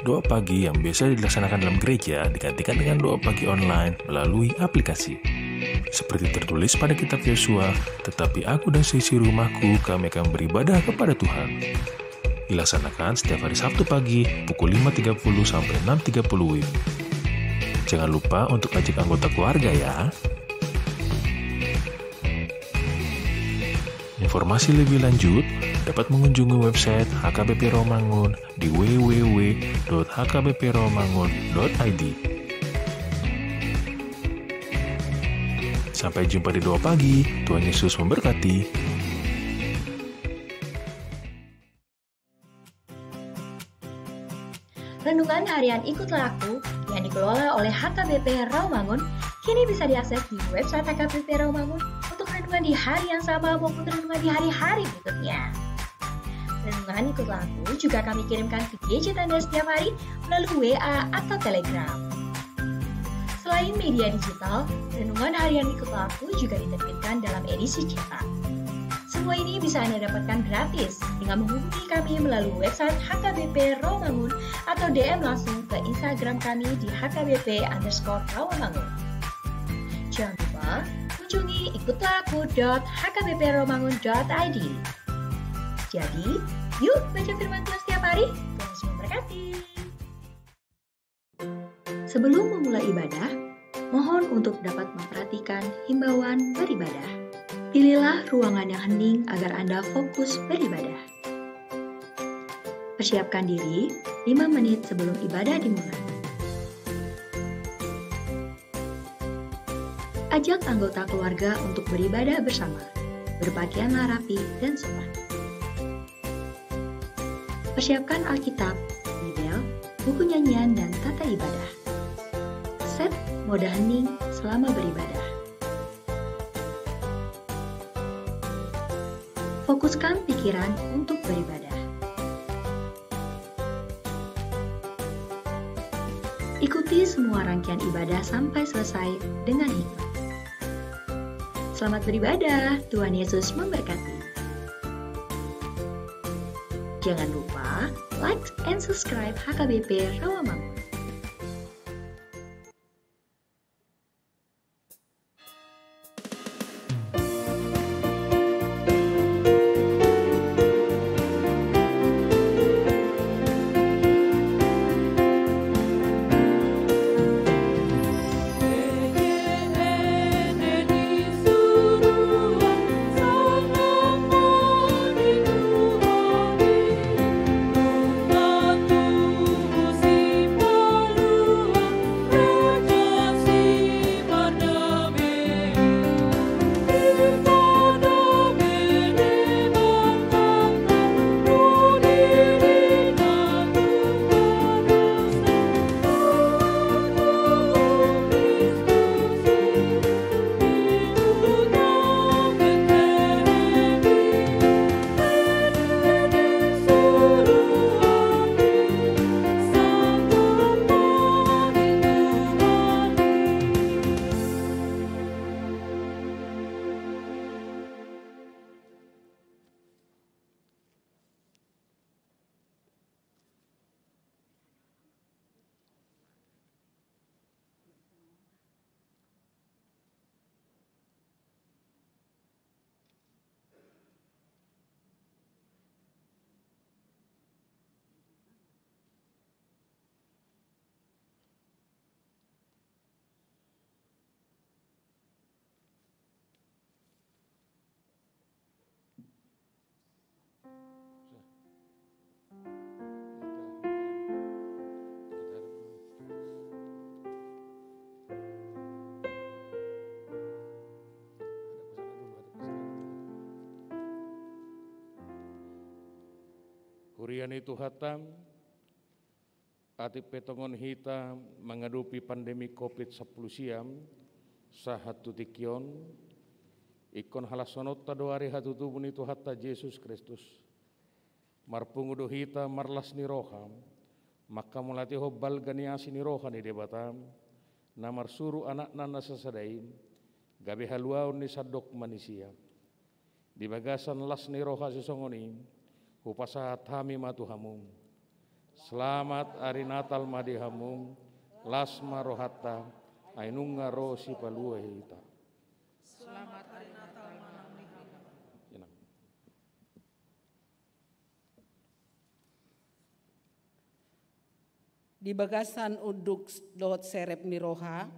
Doa pagi yang biasa dilaksanakan dalam gereja digantikan dengan doa pagi online melalui aplikasi. Seperti tertulis pada kitab Yosua, tetapi aku dan seisi rumahku kami akan beribadah kepada Tuhan. Dilaksanakan setiap hari Sabtu pagi pukul 5.30 sampai 6.30 WIB. Jangan lupa untuk ajak anggota keluarga ya. Informasi lebih lanjut dapat mengunjungi website HKBP Rawamangun di www.hkbprawamangun.id. Sampai jumpa di doa pagi. Tuhan Yesus memberkati. Renungan harian Ikutlah Aku yang dikelola oleh HKBP Rawamangun kini bisa diakses di website HKBP Rawamangun untuk renungan di hari yang sama maupun renungan di hari-hari berikutnya. Renungan Ikutlah Aku juga kami kirimkan ke gadget Anda setiap hari melalui WA atau Telegram. Selain media digital, renungan harian Ikutlah Aku juga diterbitkan dalam edisi cetak. Semua ini bisa Anda dapatkan gratis dengan menghubungi kami melalui website HKBP Rawamangun atau DM langsung ke Instagram kami di hkbp_rawamangun. Jangan lupa kunjungi ikutlahku.hkbprawamangun.id. Jadi, yuk baca firman Tuhan setiap hari. Tuhan Yesus memberkati. Sebelum memulai ibadah, mohon untuk dapat memperhatikan himbauan beribadah. Pilihlah ruangan yang hening agar Anda fokus beribadah. Persiapkan diri 5 menit sebelum ibadah dimulai. Ajak anggota keluarga untuk beribadah bersama, berpakaianlah rapi dan sopan. Persiapkan Alkitab, Bibel, buku nyanyian, dan tata ibadah. Set mode hening selama beribadah. Fokuskan pikiran untuk beribadah. Ikuti semua rangkaian ibadah sampai selesai dengan hikmat. Selamat beribadah, Tuhan Yesus memberkati. Jangan lupa like and subscribe HKBP Rawamangun. Hurian itu hatam, ati petongon hita menghadapi pandemi COVID-10 siam, sahatu tikion, ikon halasonota doari hatutubun itu hatta Yesus Kristus. Marpungudo hita marlas ni roham, maka mulati hobbal ganiasi ni roha ni debatam, namar suru anak nana sasadaim, gabe haluaun ni sadok manisia. Di bagasan las ni roha sesongonim, upasa hami matu hamum. Selamat hari Natal madihamum, lasma rohata, ainunga rosi palua hita. Selamat hari Natal manamnihamu. Di bagasan uduk dohot serep ni roha,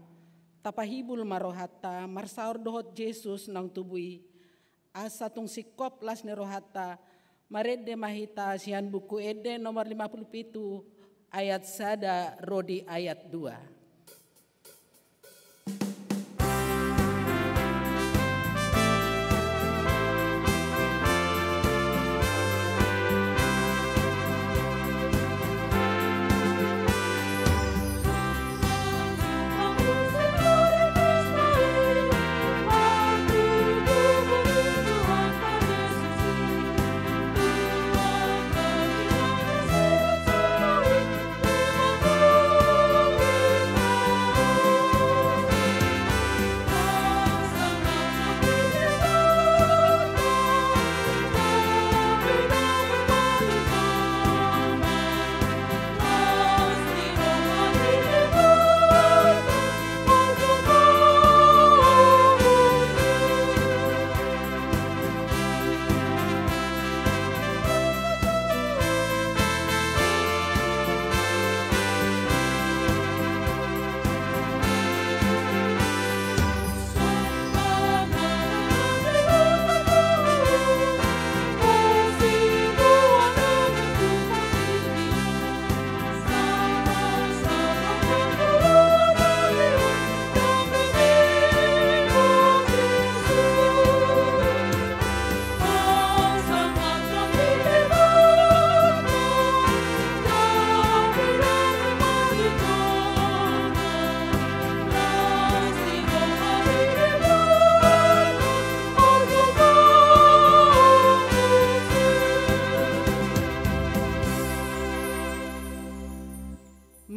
tapahibul marohata, marsaur dohot Yesus nang tubui, asa tung sikop las ni rohata, marede mahita sian buku ede nomor 57 ayat sada rodi ayat 2.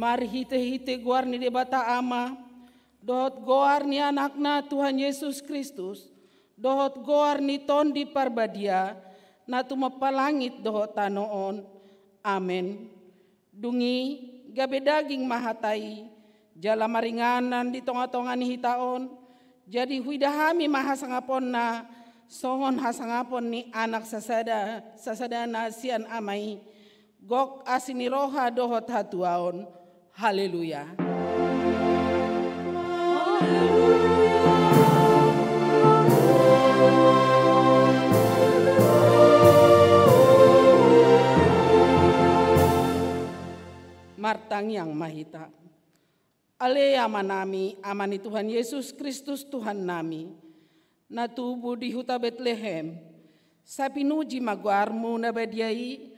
Mari hite-hite goar ni debata ama, dohot goar ni anakna Tuhan Yesus Kristus, dohot goar ni tondi parbadia, na tumapalangit dohot tanoon. Amen. Dungi gabe daging mahatai, jala maringanan di tonga-tonga ni hitaon, jadi huidahami mahasangapon na, songon hasangapon ni anak sasadana sian amai, gok asini roha dohot hatuaon. Haleluya. Martang yang mahita. Ale amanami, amani Tuhan Yesus Kristus Tuhan nami. Natubu di huta Betlehem. Sapinuji maguarmu nabadiai,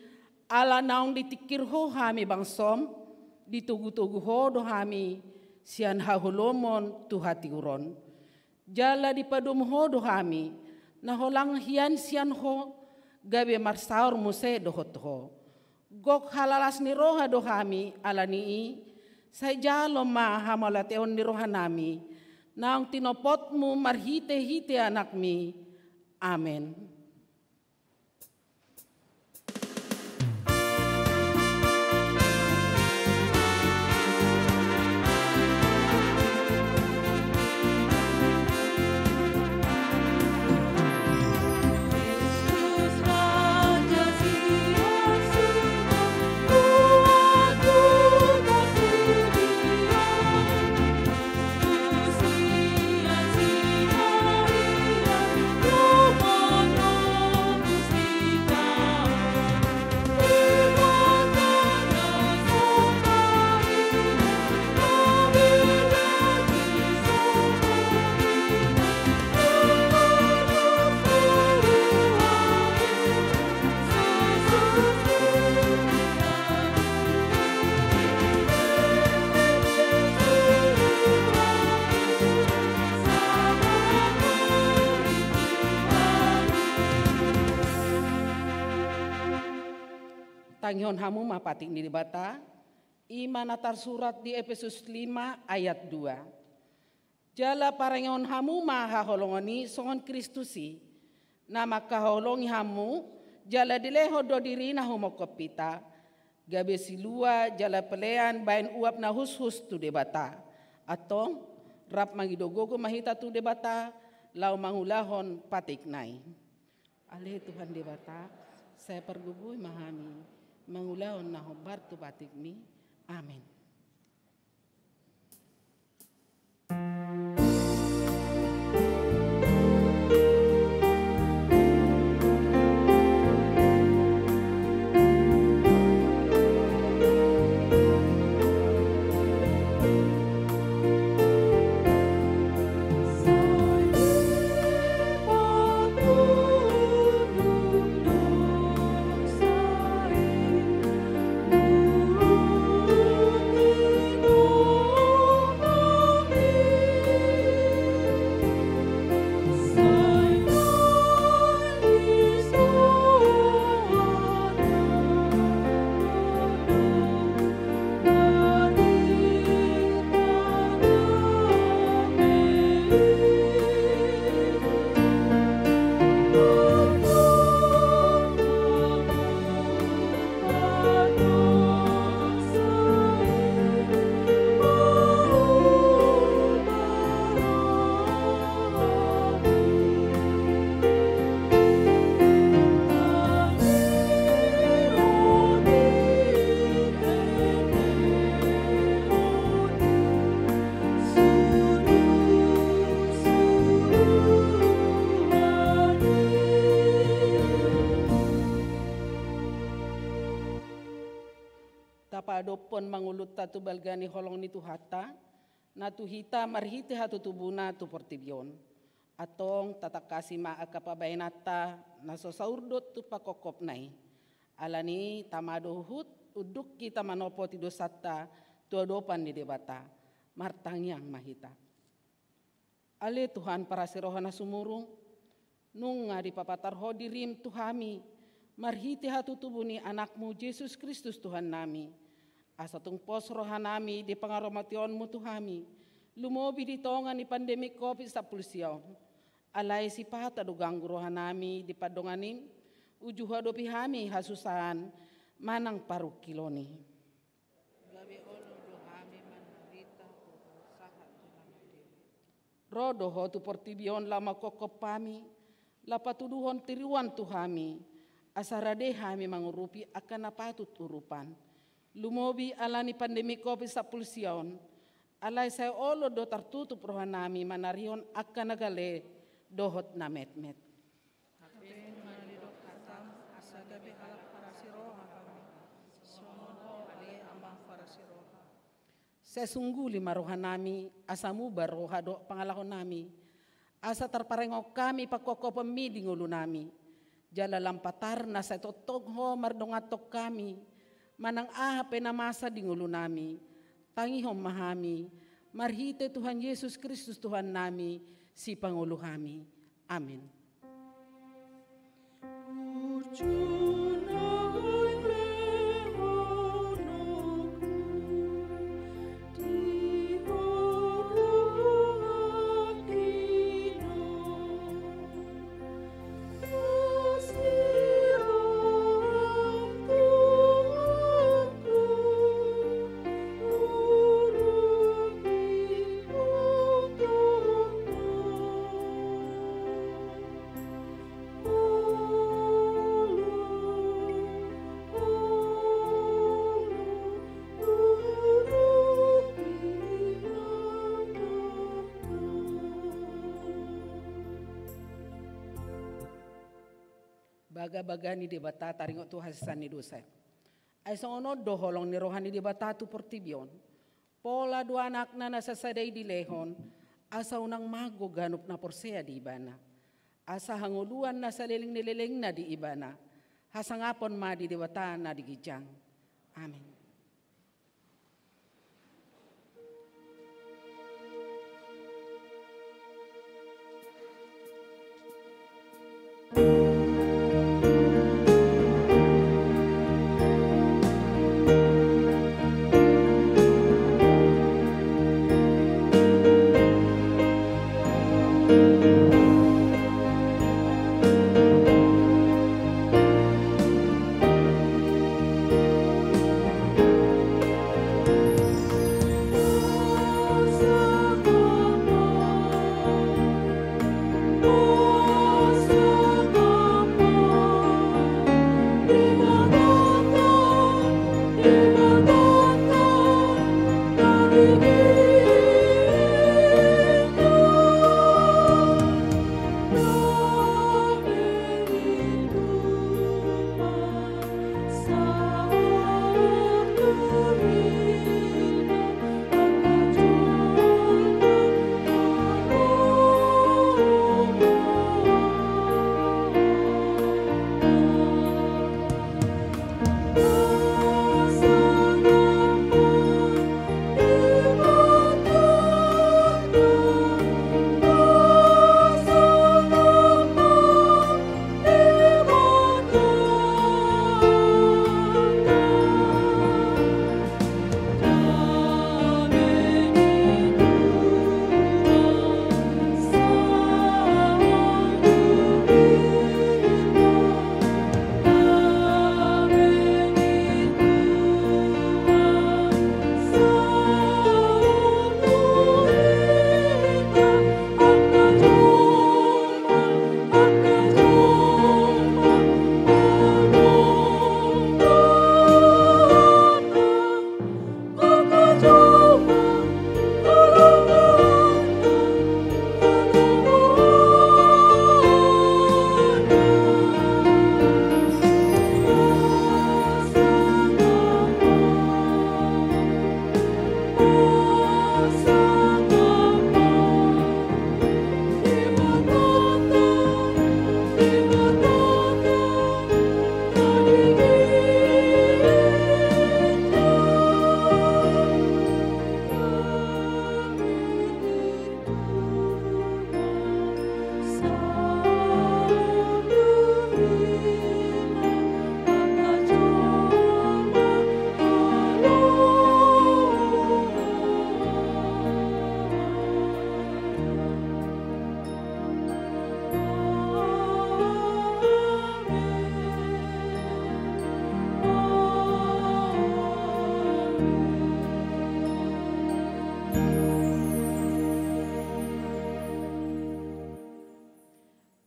ala naung ditikir ho hami bangsom, ditugu-tugu hodo hami sian hahulomon tuhati uron. Jala di padum hodo hami na holang hian sian ho gabe marsaur muse dohot ho. Gok halalas ni roha do hami alani say jalo ma hamalateon ni roha nami naong tinopotmu marhite-hite anakmi. Amen. Tanghon hamu mapatik ni dibata, imanatar surat di Efesus 5 ayat 2. Jala parangon hamu maha holongoni songon Kristusi, nama kaholongi hamu, jala dileho do diri na humokopita, gabe silua jala pelean bain uap na hus-hus tu debata. Atong rap mangidogogo mahita tu debata lau mangulahon patik nai. Ale Tuhan debata saya pergubui mahami mangulahon na hobar tu patik ni. Amin. Adopon mangulut tatu balgani holong ni tu hata na tu hita marhite hatu tubuna tu portibion atong tatakasi maa kapabainata na sosaurdot tu pakokop nai alani tamadohut uduk kita manopo ti dosata tu adopan ni debata martangyang mahita ale Tuhan para sirohana sumurung nung ngari papatar hodirim tuhami marhite hatu tubuni anakmu Yesus Kristus Tuhan nami. Asa tung pos rohanami di pangaromationmu Tuhami, lumobi di tongan ni pandemi COVID-19. Alay si pata do ganggu rohanami di padonganim, ujuha do pihami hasusahan, manang paru kiloni. Rodoho tu portibion lama kokopami, lapatuduhon tiriwan Tuhami, asarade hami mangurupi akan napatut urupan. Lumobi alani pandemi COVID-19, alay saya olo do tertutup rohanami manarion akan nagale dohot na met-met. Sesungguli marohanami asamu baroha do pangalahon nami, asa terparengok kami pakoko pemi di ngulu nami, jala lampatar na sa totogho mardongatok kami, manang penamasa di ngulu nami, tangihom mahami, marhite Tuhan Yesus Kristus Tuhan nami, si Pangulo kami. Amin. Baga-bagani di bata taringot tu hasisan ni dosa. Ay songono doholong ni rohani di bata tu portibion. Pola dua anak na nasasaday di lehon, asa unang mago ganup na porsea di ibana. Asa hanguluan na sa liling-nililing na di ibana. Hasangapon ma di bata na di gijang. Amin.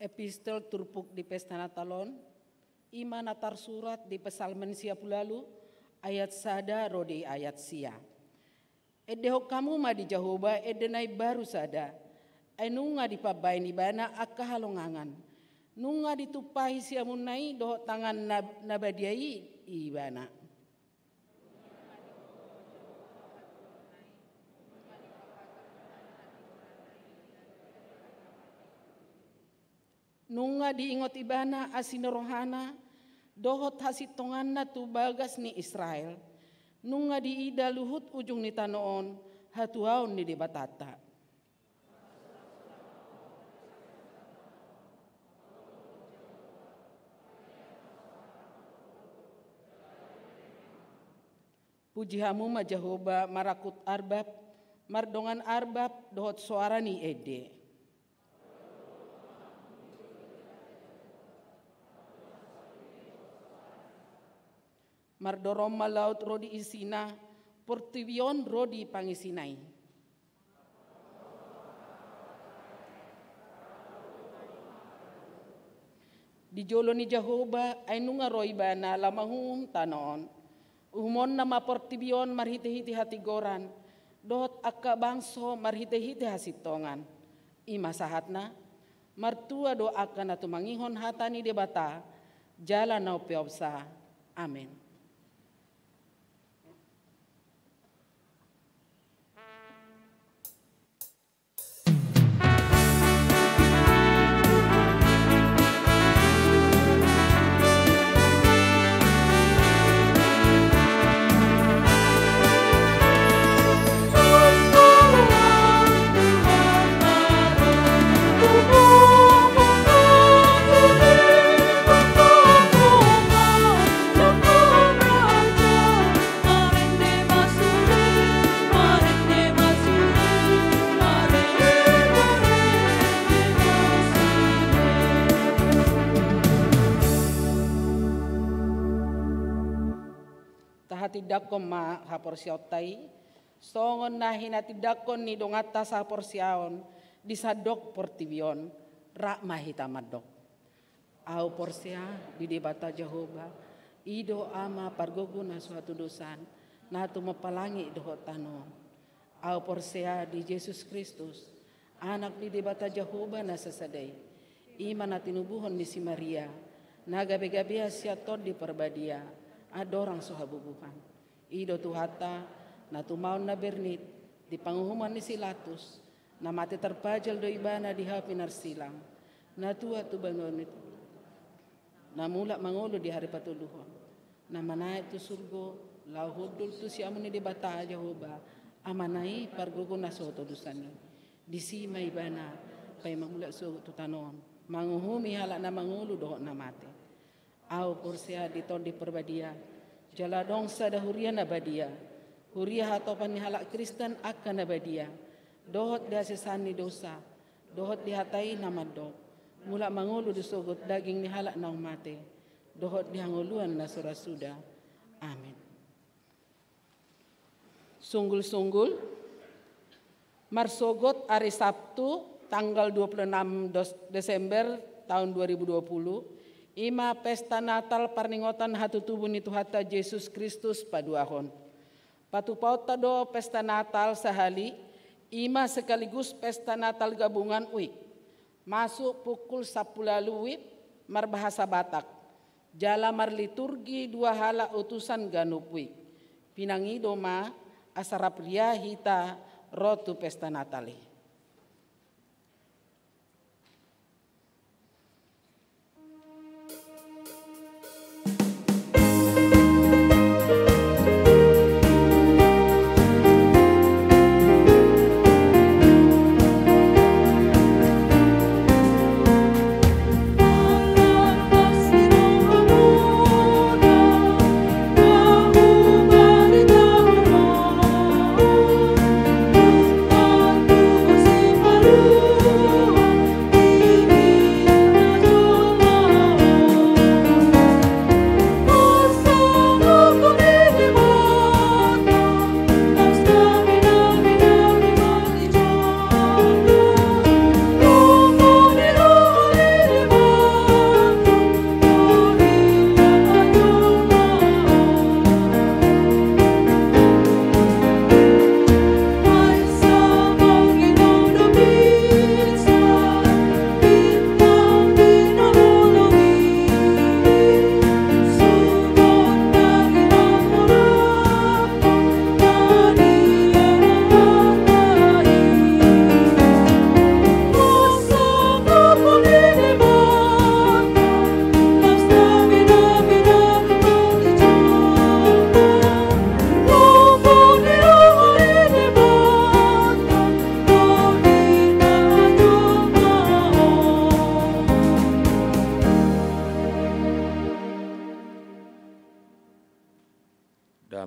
epistel turpuk di pesta Natalon, ima natar surat di pesalmen siap lalu, ayat sada rodi ayat sia. Edehok kamu ma di Jahoba edenai baru sada, nunga di pabai ni bana akka halongangan, nunga ditupahi siamunai dohok tangan nabadiai ibana. Nunga diingot ibana asinorohana dohot hasitonganna tu bagas ni Israel. Nunga diida luhut ujung ni tanoon hatuaon ni debatata. Puji hamu ma Jahoba marakut arbab mardongan arbab dohot suara ni ede. Mardorom malaut rodi isina, portivion rodi pangisinai. Di jolo ni Jahoba, ay nunga roibana lamahum tanon. Umon nama portivion marhite-hite hatigoran, dot akka bangso marhite-hite hasitongan. Ima sahatna, martua do akan atu mangihon hatani debata, jalan nau peopsa. Amin. Tidakon ma haporsiautai, songon nahina tidakon ni dongata sa porsiaon disadok portivion rak mahita madok. Au porsia di debata Jahoba, ido ama pargoguna suatu dosan, natu mepalangi dohot tanon. Au porsia di Yesus Kristus, anak di debata Jahoba nasasadai, iman natinubuhon di si Maria, nagabe-gabea siaton di perbadia, adorang sohabubuhan. Ido tuhata na tumaon na bernit di panguhuman ni Silatus na mati terpajal do ibana di hapi narsilang na tua tu bangon itu na mula mangulo di hari patuluhon na manay tu surgo lauhudul tu siamun ni di bata Jahoba amanai pargogo na soto dusani di sima ibana pay mamula so tu tanon manguhumi halak na mangulo do na mati au porsia di ton di perbadia jala dongsa dah huria nabadia, huria hatopan ni halak Kristen akan nabadia, dohot dia sesani dosa, dohot dihatai namadok, mula mangulu disogot daging ni halak na umate, dohot dihanguluan na surasuda. Amin. Sunggul-sunggul, marsogot hari Sabtu tanggal 26 Desember tahun 2020, ima pesta Natal parningotan hatu tubuh ni Tuhata Yesus Kristus paduahon. Patupauta do pesta Natal sahali, ima sekaligus pesta Natal gabungan uik. Masuk pukul 10 uik marbahasa Batak. Jala marliturgi dua hala utusan ganup uik. Pinangido ma asara pria hita rotu pesta Natali. Aku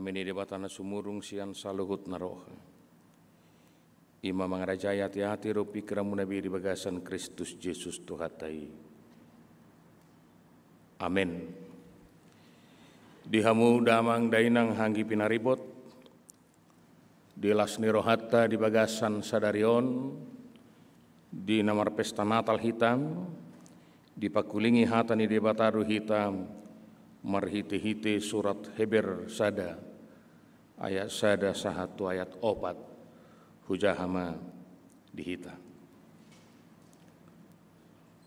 Kami ni debatana sumurung sian saluhut naroha. Ima mangarajaya hati-hati rupi keramu nabi di bagasan Kristus Yesus Tuhatai. Amin. Dihamu damang dainang hanggi pinaribot, dilas nirohata di bagasan sadarion, di namar pesta Natal hitam, dipakulingi hatani debataru hitam, marhite-hite surat Heber sada, ayat sada sahatu ayat opat, hujahama dihita.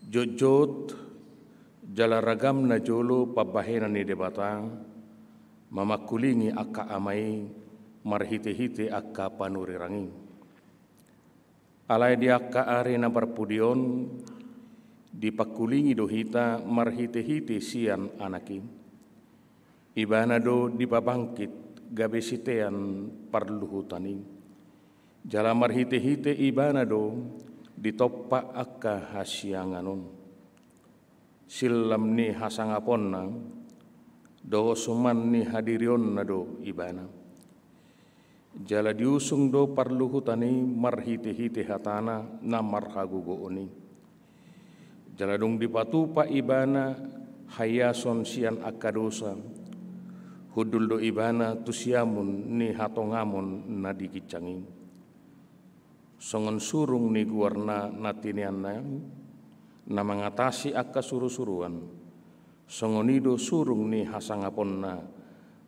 Jojot jala ragam na jolo pabahena ni debatang, mamakulingi akka amai, marhite-hite akka panuri rangi. Alai di akka arena perpudion, dipakulingi dohita marhite-hite sian anaki. Ibana do dipabangkit gabesitean parluhutani. Jala marhite-hite ibana do ditoppa akka hasianganon. Silam ni hasangaponna do suman ni hadirion na do ibana. Jala diusung do parluhutani marhite-hite hatana na marhagugooni. Jala dong dipatupa ibana hayason sian akadosa. Hudul do ibana tusiamun ni hatongamon na dikicangi. Songon surung ni guarna natiniana na mengatasi akka suru-suruan. Songonido surung ni hasangaponna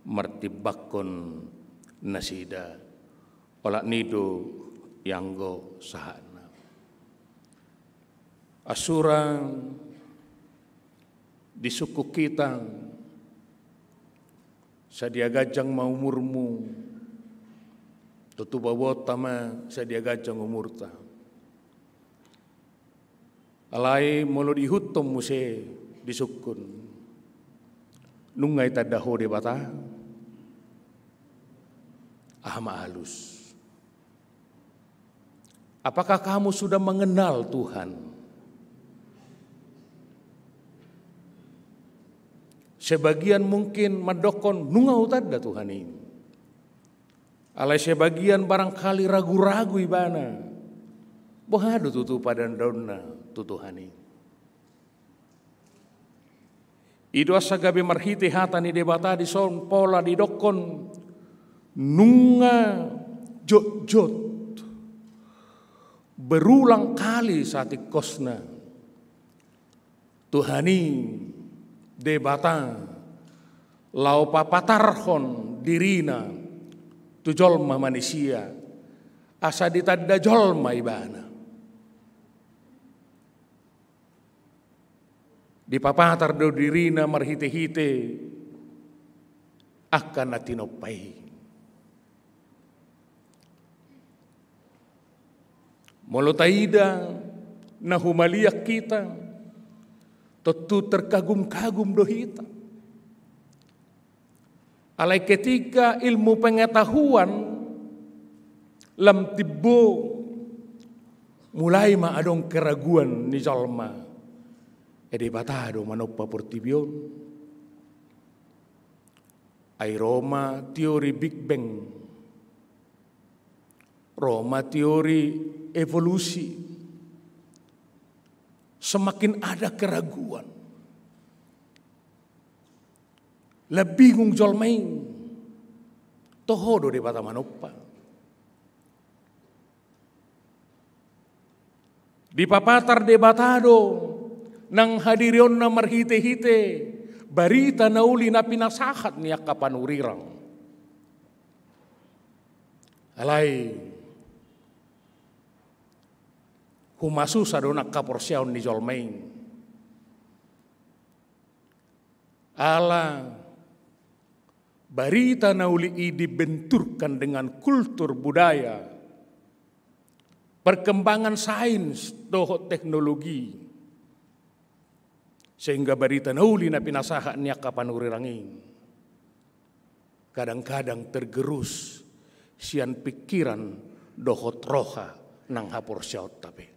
martibakon nasida. Olak nido yanggo sahana. Asura di suku kita sadia gajang maumurmu. Tutu bawotama sadia gajang umurta. Alai molo dihutom muse disukun. Nungai tadaho de bata. Ahma halus. Apakah kamu sudah mengenal Tuhan? Sebagian mungkin madokon nungau tada Tuhan ini. Alai sebagian barangkali ragu-ragu ibana. Bohado tutu pada daunna tutuhani. Ido asagabe marhite hatani debata di son pola di dokon nunga jot-jot berulang kali saat ikosna Tuhani debata lau papatarhon dirina tujolma manusia asa ditadda jolma ibana. Di papatar do dirina marhite-hite akan natinopai. Molotaida na humaliak kita tentu terkagum-kagum dohita. Alai ketika ilmu pengetahuan lam tibbo mulai ma adong keraguan ni jalma. Ede batado manoppa portibion. Ai Roma teori Big Bang. Roma teori evolusi. Semakin ada keraguan. Lebih bingung jolmain. Tohodo de bata manoppa. Di papatar de batado nang hadirion na marhite-hite barita na uli na pinasakat niya kapanurirang. Alay humasusa do nakaporsyaon ni jolmain. Ala barita na uli dibenturkan dengan kultur budaya, perkembangan sains doho teknologi. Sehingga barita nauli na pinasaha niya kapanurirangin. Kadang-kadang tergerus sian pikiran dohot roha nang hapor syaut tapi.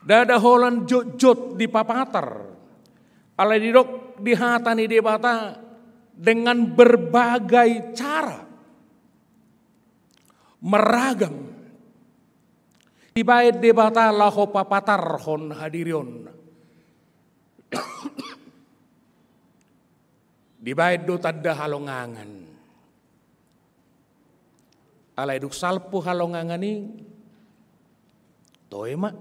Dada holan jot-jot di papatar. Alai didok dihatani debata dengan berbagai cara, meragam. Dibaid debata laho papatar hon hadirion. Dibaid do tadda halongangan. Alay duk salpu halongangani toema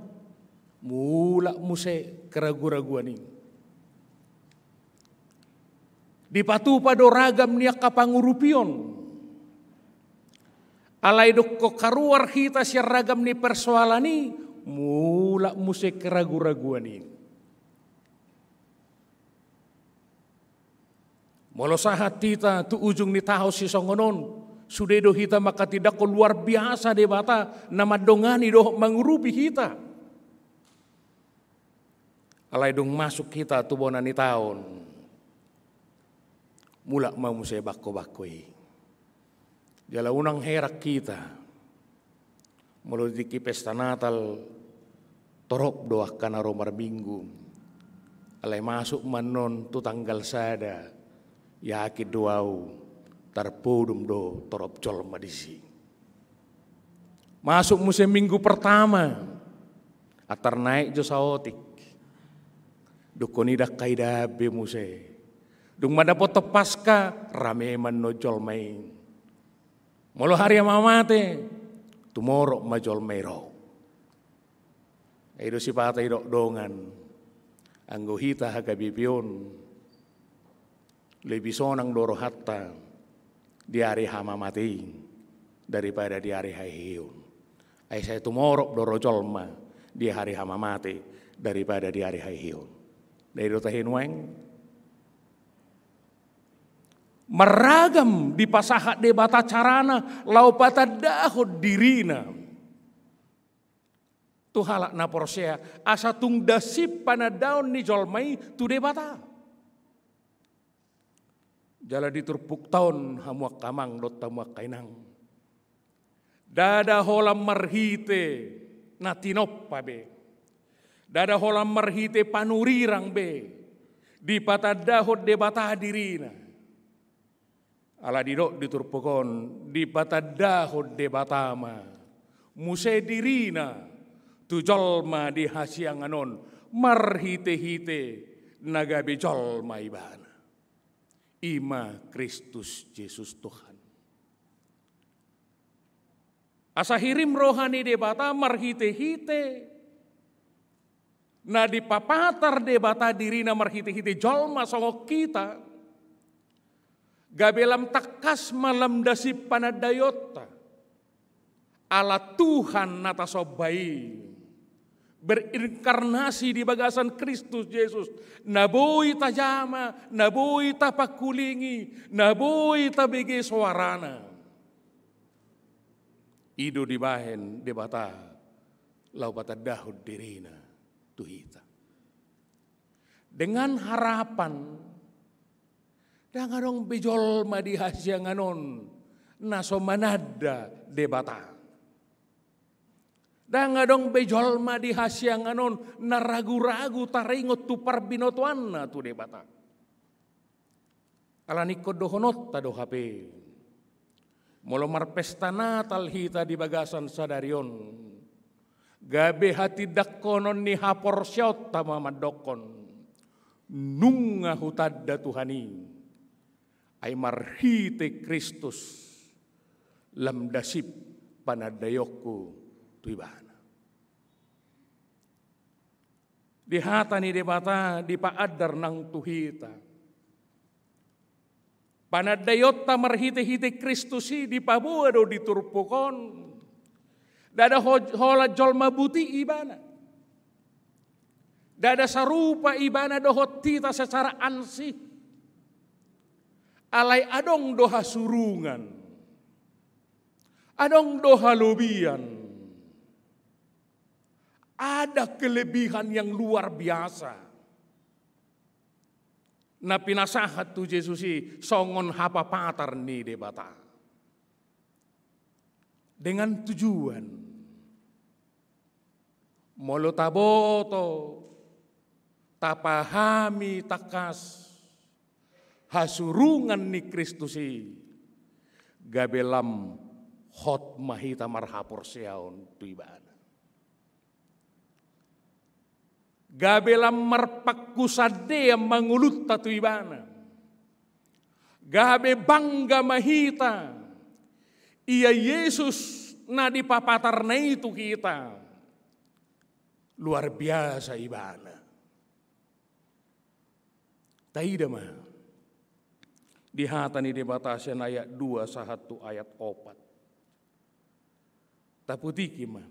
mula muse keragu-raguan ini. Dipatu pado ragam niak kapangurupion. Alay duk ko karuar kita si ragam ni persoalani mula muse keragu-raguan ini. Molo sahat kita tu ujung ni tahu si songonon. Sudah do hita maka tidak luar biasa debata nama dongani do mengurupi hita. Alai dong masuk kita tu bonani tahun. Mula mau saya bako-bakoi. Jala unang herak kita. Mulu diki pesta Natal torop doa kana romar minggu. Alai masuk manon tu tanggal sada. Yakin doau. Tarpudum do torop colma disi. Masuk musim minggu pertama. Atar naik jo saotik. Dukoni dak kaidabe muse. Dung madapoto pasca rame man no jolmai. Molo hari mamate tumorok ma jolmai ro. Eido sipata idok dongan. Anggo hita haga bibion. Lebih sonang doro hatta. Di hari hama mati daripada di hari haihiyun. Ay saya tumorok doro jolma di hari hama mati daripada di hari haihiyun. Dari do tahinweng meragam di pasahat debata carana lau pata dahod dirina. Tu halak na porsea asa tung dasip pana daun ni jolmai tu debata. Jala diturpuk tahun hamuak kamang dot tamuak kainang. Dada holam marhite natinop be. Dada holam marhite panurirang be. Di patadahod debata hadirina. Ala didok diturpukon di patadahod debatama. Muse dirina tujolma di hasianganon marhite-hite nagabe jolma ibana. Ima Kristus Yesus Tuhan. Asa hirim rohani debata marhite-hite. Na di papatar debata dirina marhite-hite jolma songok kita. Gabelam takas malam dasip panadayota. Ala Tuhan nata sobai. Berinkarnasi di bagasan Kristus Yesus. Naboi tajama, naboi tapakulingi, naboi tabege suarana. Ido dibahen debata, lau bata dahud dirina tuhita. Dengan harapan, dangadong bejol madi hasyanganon, naso manada debata. Dangadong bejol madi hasyanganon na ragu-ragu taringot tu parbinotuan na tu debata. Alanikod dohonot ta do hape. Molo marpesta Natal hita di bagasan sadarion. Gabe hati dakkonon ni hapor syaut ta mamadokon. Nunga hutadda Tuhani. Ay marhite Kristus lam dasip panadayokku ibana. Di hata ni debata di paadar nang tuhita. Panadayota marhite-hite Kristusi di pabuado di turpukon. Dada hola jolma buti ibana. Dada sarupa ibana dohot tita secara ansih. Alay adong doha surungan. Adong doha lobian. Ada kelebihan yang luar biasa. Na pinasahat tu Yesusi songon hapa patar ni debata. Dengan tujuan. Molo taboto, tapahami takas, hasurungan ni Kristusi gabelam hot mahita marhapor siaon tu ibana. Gabelam marpakusade yang mangulut tu ibana. Gabe bangga mahita iya Yesus na dipapatar na itu kita. Luar biasa ibana. Taida mah. Dihata ni debatasan ayat 2 sahatu ayat 4. Taputiki mah.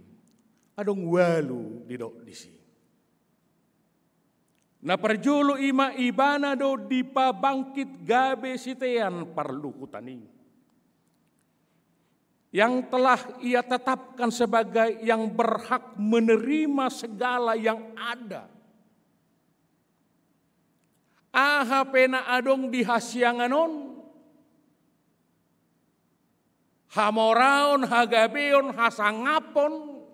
Adong walu didok disi. Na perjulu ima ibana do dipabangkit gabe sitean parlukutani. Yang telah ia tetapkan sebagai yang berhak menerima segala yang ada. Aha pena adong dihasianganon. Hamoraon, hagabeon, hasangapon.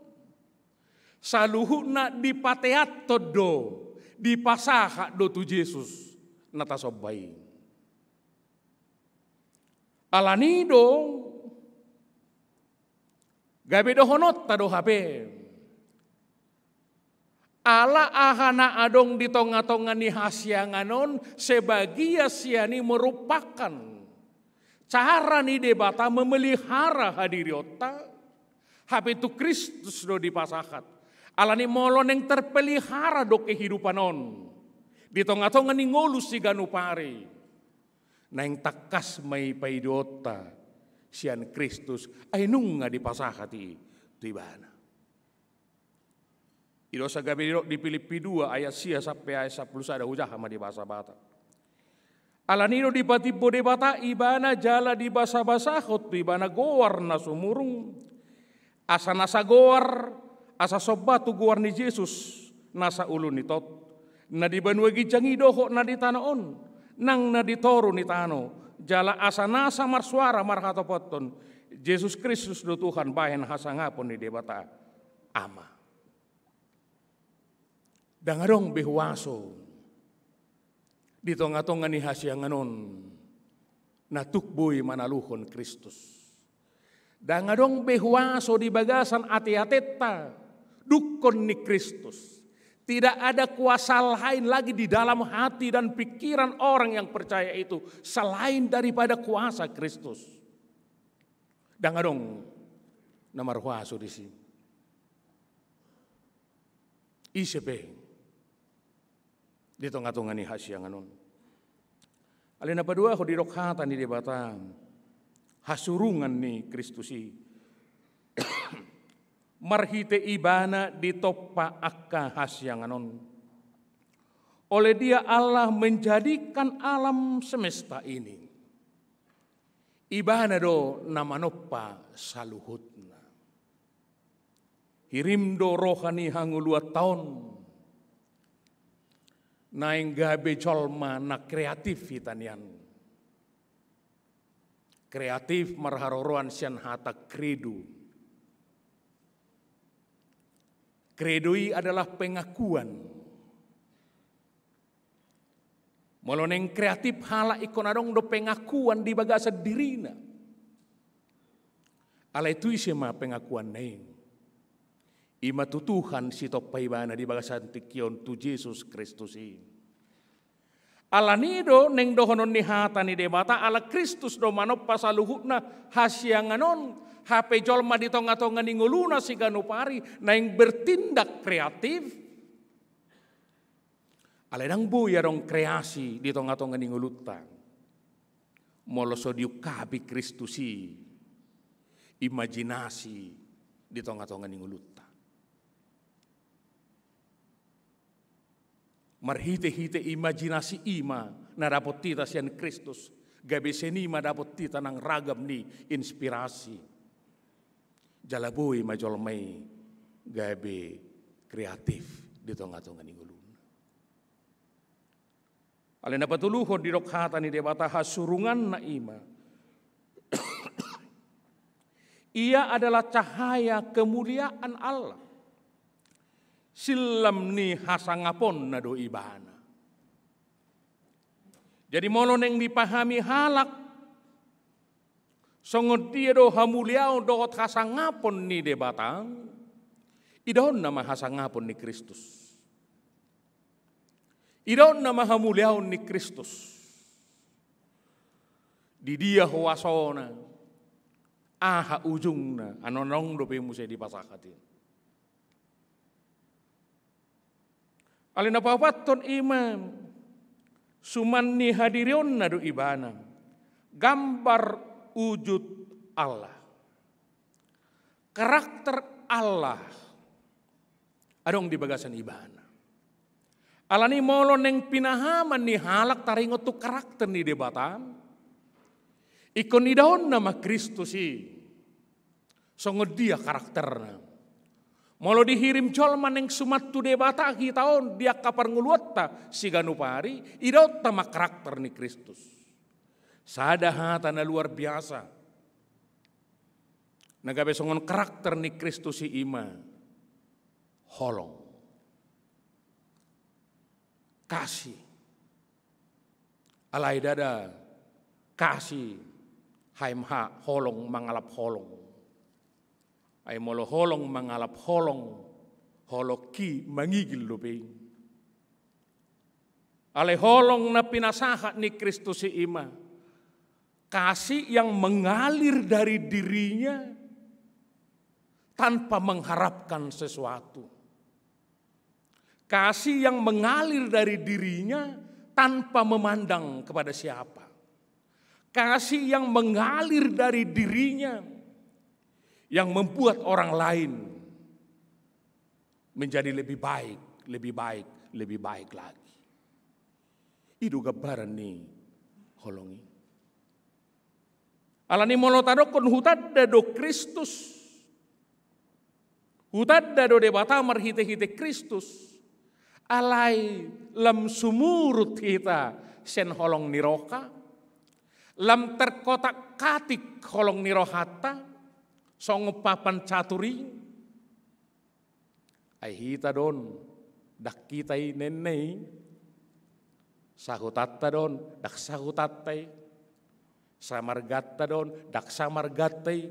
Saluhuna dipateat todo. Di pasaha do tu Yesus natasobay. Alanido gabe do honot tado habe. Ala ahana adong di tonga-tonga ni hasyanganon sebagia siani merupakan cara ni debata memelihara hadiriota habe tu Kristus do di pasahat. Alani molon yang terpelihara do kehidupan on. Di tonga-tonga ni ngolus si ganupari. Na yang takas may paidota sian Kristus ay nunga di pasahati tibana. Ido sa gabi di Filipi 2 ayat 10 sampai ayat 10 ada ujah sama di bahasa bata. Alanido di patibo de bata ibana jala di basa-basa hot ibana goar na sumurung. Asa nasa goar asa sobatu guar ni Yesus nasa ulun ni tot na di banuagi jangi doho na di tanaon nang na di toru ni tano jala asa nasa marsuara marhato poton Yesus Kristus do Tuhan bahen hasangapon ni debata ama dangarong behuaso di tonga-tonga ni hasyanganon na tukboy manaluhon Kristus dangarong behuaso di bagasan ati-ateta dukon ni Kristus. Tidak ada kuasa lain lagi di dalam hati dan pikiran orang yang percaya itu selain daripada kuasa Kristus. Dangadong namarhuaso di sini. Isepe di tengah-tengah ni hasyanganon. Alina padua ko dirokhatan di debata hasurungan ni Kristusi. Marhite ibana ditopa akka hasyanganon. Oleh dia Allah menjadikan alam semesta ini. Ibana do namanopa saluhutna. Hirim do rohani hangulua tahun. Naing gabe colma na kreatif hitanian. Kreatif marharoruan sian hata kredu. Kredoi adalah pengakuan. Moloneng kreatif hala ikon adong do pengakuan di bagasa dirina. Ala itu isema pengakuan naing. Ima tutuhan si topaibana di bagasa antikion tu Yesus Kristus ini. Ala nido neng dohonon ni hata ni debata ala Kristus do manoppa saluhutna hasyanganon. HP jolma di tonga-tonga ni nguluna si ganupari na yang bertindak kreatif. Aledang buya dong kreasi di tonga-tonga ni ngulutang. Moloso diukabi Kristusi. Imajinasi di tonga-tonga ni ngulutang. Marhite-hite imajinasi ima na dapat tita sian Kristus. Gabe senima dapat tita nang ragam ni inspirasi. Jalabui majolmai gabe kreatif di tonga-tonga ni ngulun. Alena patuluho di rokhata ni debata hasurungan na ima. Ia adalah cahaya kemuliaan Allah. Silam ni hasangapon na do ibana. Jadi molon yang dipahami halak, songot dia do hamuliau dohot hasangapon ni debatang, idon nama hasangapon ni Kristus. Idon nama hamuliau ni Kristus. Di dia huasona, aha ujungna, anonong dope musai dipasakatin. Alina papaton imam, sumanni hadirion nadu ibana, gambar wujud Allah, karakter Allah, adong di bagasan ibana. Alani molon yang pinahaman ni halak taringot tu karakter ni debatan, ikon idaon nama Kristus songo dia karakterna. Molo dihirim jolman yang sumattu debata hitaon dia kapar nguluatta si ganupari idaot tama karakter ni Kristus. Sada hatana luar biasa. Nagabe songon karakter ni Kristus si ima holong. Kasih. Alai dada kasih haimha holong mangalap holong. Ay molo holong mangalap holong, holoki mangigil luping. Ale holong na pinasaha ni Kristus si ima, kasih yang mengalir dari dirinya tanpa mengharapkan sesuatu. Kasih yang mengalir dari dirinya tanpa memandang kepada siapa. Kasih yang mengalir dari dirinya yang membuat orang lain menjadi lebih baik, lebih baik, lebih baik lagi. Itu gambaran nih holongi. Alani molotadokon hutadda do Kristus. Hutadda do debata marhite-hite Kristus. Alai lam sumurut kita sen holong niroka. Lam terkotak katik holong nirohata. Songo papan caturi, ay hita don, dak kitay nenay, sahutatta don, dak sahutatay, samargatta don, dak samargattay,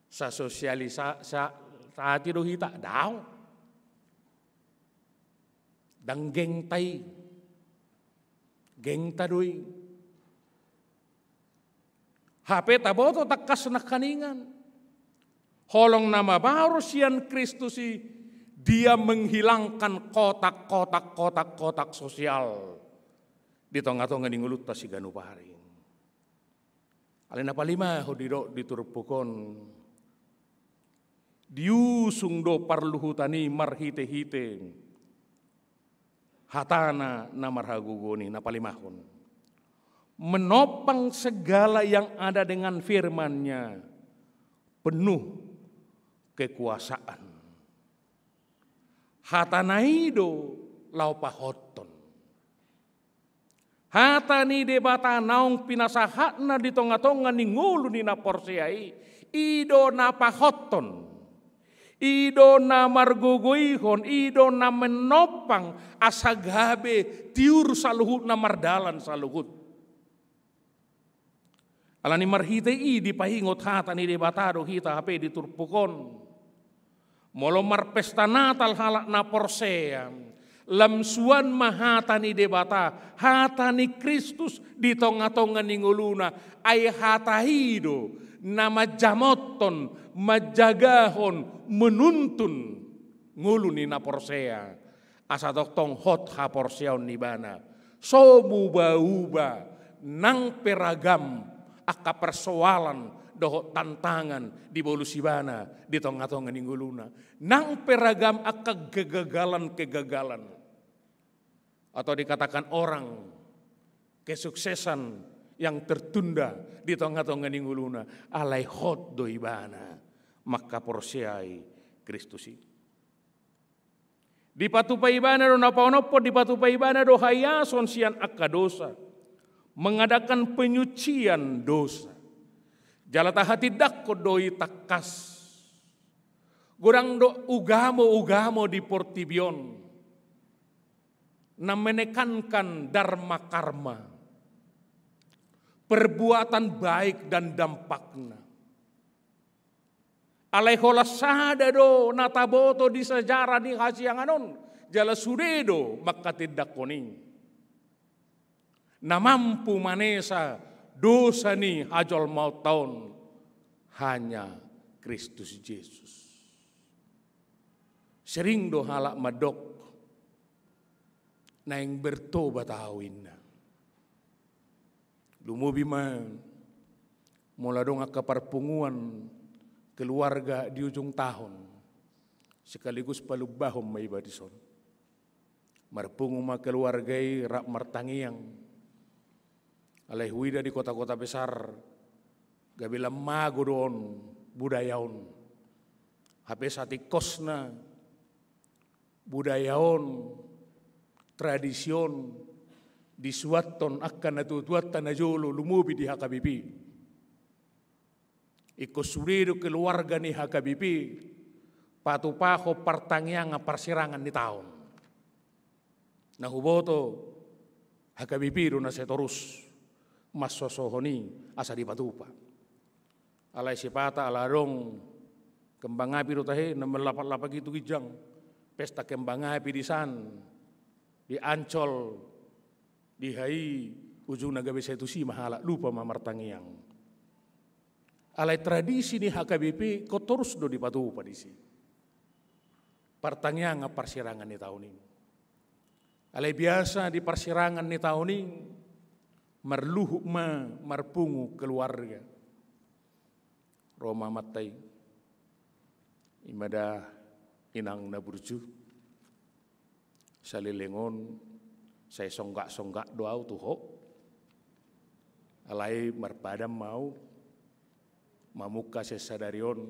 sa sosialisa sa ati do hita daw, dang gengtay, gengtadoy. HP taboto takas na kaningan. Holong nama baru sian Kristus dia menghilangkan kotak sosial di tengah-tengah ningulut ta si ganupari. Alena palima hodiro diturupukon diusung do parluhutani marhite-hite hatana na marhagugoni na palimahon. Menopang segala yang ada dengan firman-Nya penuh kekuasaan. Hatanaido laupahoton. Hatani debata naung pinasahatna di tonga-tonga ningulu ni naporsiai ido napahoton. Ido na margogoihon, ido na menopang asagabe tiur saluhut na mardalan saluhut. Alani marhitei di pahingot hata ni debatado hita hape di turpukon. Molo marpesta natal halak na porsea. Lamsuan mahata ni debata. Hata ni Kristus di tonga-tonga ni nguluna. Ay hata hido na majamoton, majagahon, menuntun. Ngulu ni na porsea. Asa doktong hot ha porseon ni bana. So buba-uba nang peragam. Aka persoalan doho tantangan di bolu sibana di tongah-tongah ningguluna nang peragam aka kegagalan atau dikatakan orang kesuksesan yang tertunda di tongah-tongah ningguluna alai hot do ibana maka porsiai Kristusi di patupa ibana do napaonopo di patupa ibana do hayason sian aka dosa mengadakan penyucian dosa. Jalata hati dakko doi takas. Gurang do ugamo di portibion. na menekankan dharma karma, perbuatan baik dan dampakna. Alaihola sada do nataboto di sejarah di hasianganon jala sudedo maka tidak koning. Na mampu manesa dosa ni hajol maut tahun hanya Kristus Yesus. Sering do halak madok na yang bertobat awin na. Lumubi man mula dong kaparpunguan keluarga di ujung tahun sekaligus palubahom may badison. Marpungu ma keluargai rak martangiang alai huida di kota-kota besar gabila mago doon budayaon hape sati kosna budayaon tradision disuaton akan natutuatan na jolo lumubi di HKBP. Iko surido keluarga ni HKBP patupaho partangiang parsirangan ni taon. Nahuboto HKBP do na setorus masosohoni asa di patupa. Alai sipata alarong kembang api do tahe na melapak-lapak itu gijang. Pesta kembang api di san di Ancol, di Hai, ujung Naga Besetusi mahala lupa mamartangiang. Alai tradisi ni HKBP kau terus do di patupa di sini. Partangiang parsirangan ni tahun ini. Alai biasa di parsirangan ni tahun ini marluhu marpungu keluarga. Roma matai imada inang na burju. Salilengon saya songgak-songgak doa tuho. Alai marpadam mau mamuka sesadarion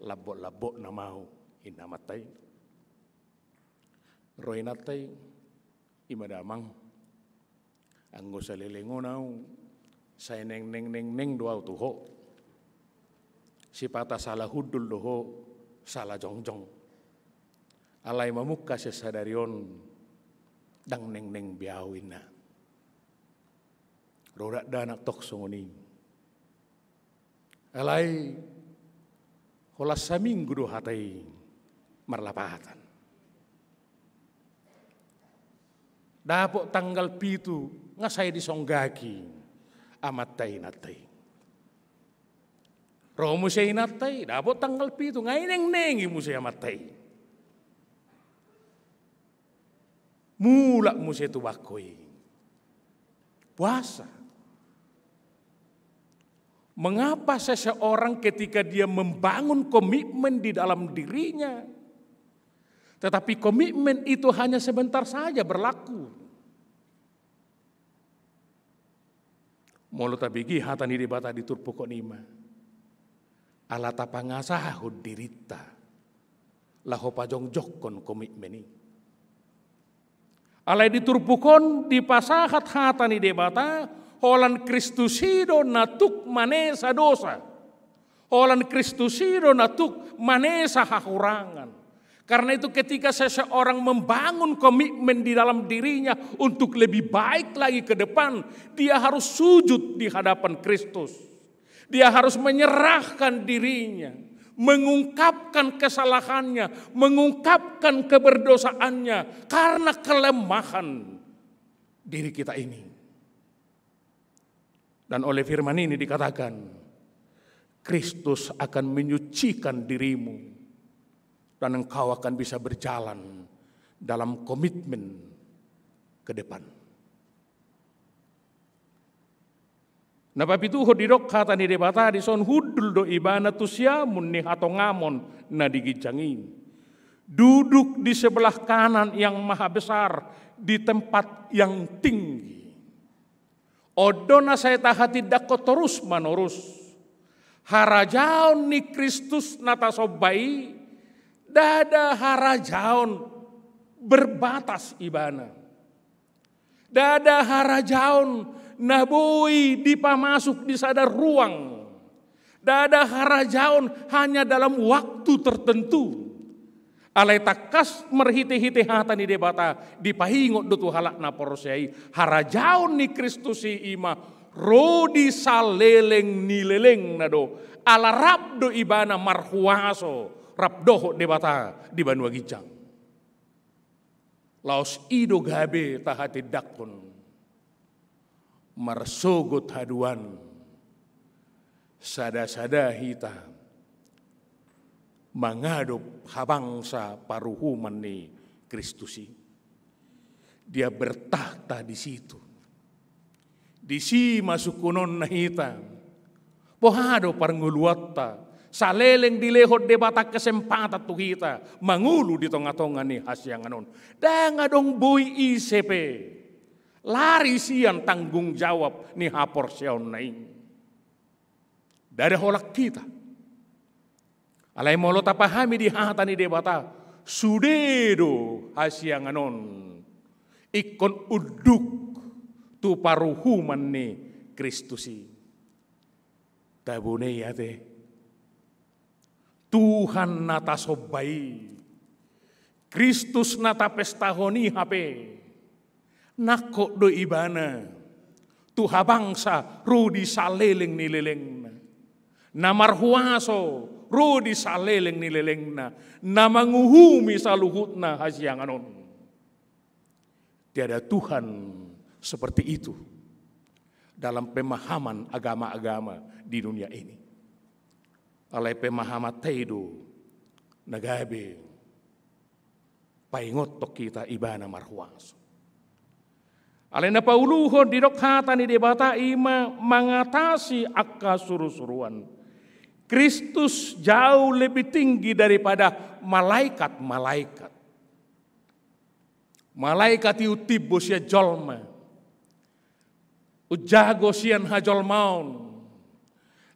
labok-labok na mau inamatai. Roinatai imadamang anggo salilengon au saya neng doa tuho. Sipata salah hudul doho salah jongjong. Alai mamuka sesadarion dang neng biawin na. Rodak danak tok songoni. Alai holas saminggu do hatai marlapatan. Dapok tanggal pitu ngasai disonggaki amat tai natai. Romo say natai dapok tanggal pitu ngai neng musay amat tai. Mulak musa itu bakoi. Puasa. Mengapa seseorang ketika dia membangun komitmen di dalam dirinya, tetapi komitmen itu hanya sebentar saja berlaku. Molo tabigi hatani di bata di turpoko nima. Alata pangasahud dirita. Laho pajong jokon komitmen ini. Alai diturpukon di pasahat hatani debata holan Kristusido natuk manesa dosa. Holan Kristusido natuk manesa hakurangan. Karena itu ketika seseorang membangun komitmen di dalam dirinya untuk lebih baik lagi ke depan, dia harus sujud di hadapan Kristus. Dia harus menyerahkan dirinya, mengungkapkan kesalahannya, mengungkapkan keberdosaannya karena kelemahan diri kita ini. Dan oleh firman ini dikatakan, Kristus akan menyucikan dirimu dan engkau akan bisa berjalan dalam komitmen ke depan. Nah papi tuho didok kata ni debata di son hudul do ibana tusiamun ni hato ngamon na digijangin. Duduk di sebelah kanan yang maha besar di tempat yang tinggi. Odona saya tahati dako terus manorus. Harajaon ni Kristus nata sobai. Dada harajaon berbatas ibana. Dada harajaon naboi dipamasuk di sadar ruang. Dada harajaon hanya dalam waktu tertentu. Alai takas merhiti-hiti hata ni debata dipahingot do tu halak na porosei harajaon ni Kristusi ima rodi saleleng nileleng na do ala rabdo ibana marhuaso rabdoho debata di Banua Gijang. Laos ido gabe tahati dakon marsogot haduan sada-sada hita mengadop habangsa paruhuman ni Kristusi. Dia bertahta di situ. Di si masukunon na hita. Pohado parnguluatta. Saleleng dilehot debata kesempatan tu hita. Mangulu di tonga-tonga ni hasyanganon. Dangadong bui ICP. Lari sian tanggung jawab ni haporsion naing. Dari holak kita. Alai molo tapahami di hata ni debata sudedo hasyanganon ikon uduk tu paruhuman ni Kristusi. Tabune yate Tuhan nata sobai Kristus nata pestahoni hape nakok do ibana tu habangsa rudi saleleng ni leleng namarhuaso rodi saleleng nileleng na manguhumi saluhutna hasyanganon. Tiada Tuhan seperti itu dalam pemahaman agama-agama di dunia ini. Alai pemahaman teido nagabe paingot tok kita ibana marhuaso. Alai na pauluhon di dokhata ni debata ima mengatasi akka suru-suruan. Kristus jauh lebih tinggi daripada malaikat-malaikat. Malaikat iutibo sia jolma. Ujago sian hajolmaun.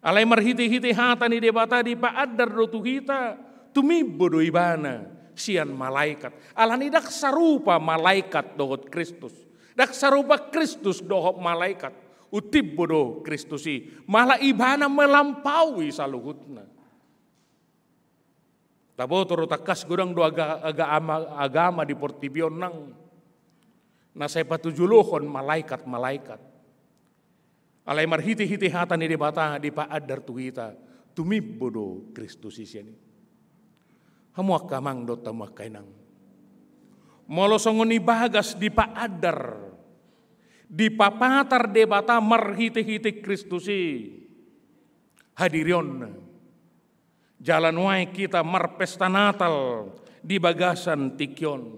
Alai marhiti-hiti hata ni debata di paadar do tuhita. Tumibo do ibana sian malaikat. Alani dak sarupa malaikat dohot Kristus. Dak sarupa Kristus dohot malaikat. Utib bodoh Kristusi malah ibana melampaui saluhutna. Tabo turu takas gudang do agama di Portibion nang nasaipa tujuluhon malaikat-malaikat. Alai marhiti-hiti hata ni debata di paadar tuhita tumib bodoh Kristusi siani. Hamuak kamang do tamuak kainang. Molosongoni bagas di paadar di papatar debata marhiti-hiti Kristusi hadirion jalan wae kita marpesta Natal di bagasan tikyon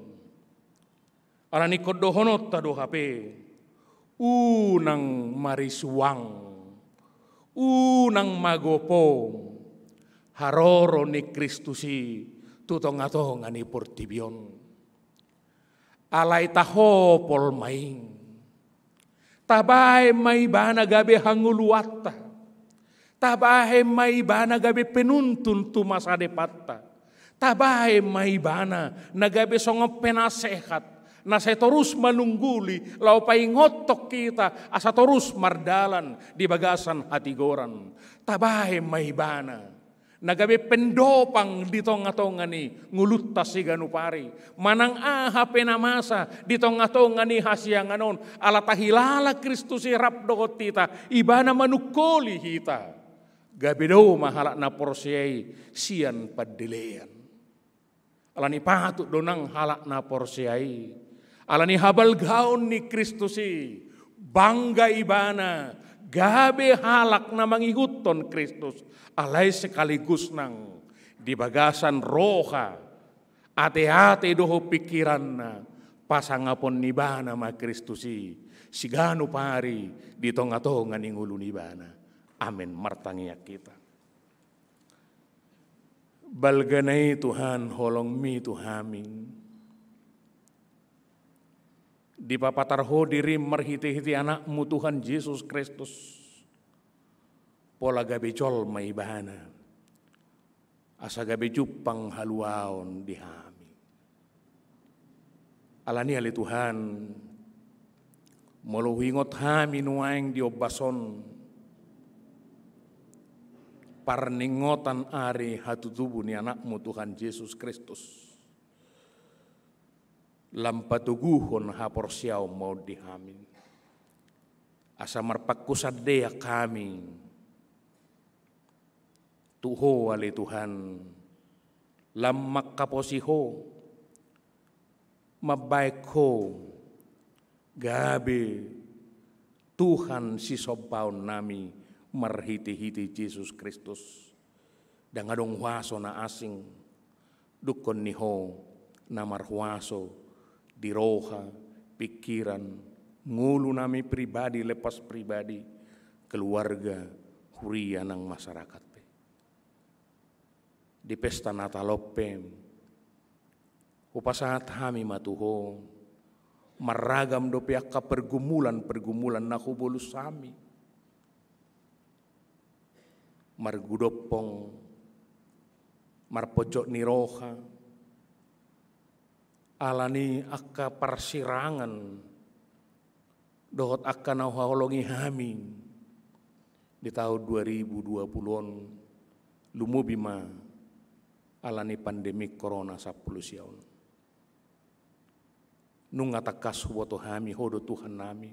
alani kodohonot tado hape unang marisuang unang magopo haroro ni Kristusi tutong-atong ani Portibion alai tahopol maing tabahe may bana gabi hanguluatta. Tabahe may bana gabi penuntun tumasadepatta. Tabahe may bana nagabi song penasehat. Na sa terus manungguli lau paingotok kita asa terus mardalan di bagasan hatigoran. Tabahe may bana nagabi pendopang di tonga-tonga ni ngulutas si ganupari. Manang aha penamasa di tonga-tonga ni hasyanganon. Ala tahilala Kristus irap dohot tita. Ibana manukoli hita. Gabi do mahalak na porsiay siyan padilean. Ala ni patut donang halak na porsiay. Ala ni habal gaon ni Kristusi. Bangga ibana. Gabe halak na mangihuton Kristus. Alay sekaligus nang di bagasan roha ate-ate doho pikiran na pasangapon nibana ma Kristusi sigano pari di tonga-tonga ning ulu nibana. Amin martangiak kita. Balganay Tuhan holong mi Tuhamin. Di papatarho diri marhiti-hiti anakmu Tuhan Yesus Kristus. Pola gabi col may bahana. Asa gabi jupang haluaon dihami. Alani ali Tuhan. Moluhingot hami nuaing diobason. Parningotan ari hatutubu ni anakmu Tuhan Yesus Kristus. lampatuguhon haporsiaw mau dihamin. Asa marpakusadea kami, tuho ali Tuhan, lamak kaposiho, mabaik ho, gabe Tuhan si sobaon nami marhiti-hiti Yesus Kristus. Dan adong huaso na asing, dukon niho na marhuaso, diroha, pikiran, ngulu nami pribadi lepas pribadi, keluarga, huria ng masyarakat. Di pesta Natalope, upasahat kami matuho, maragam do pihak ka pergumulan na kubulus sami. Margudopong, marpojok ni roha, alani akka persirangan, dohot akka nauhaholongi kami di tahun 2020 lumubima alani pandemi corona 10 siaun. Nung atakas woto kami hodo Tuhan nami.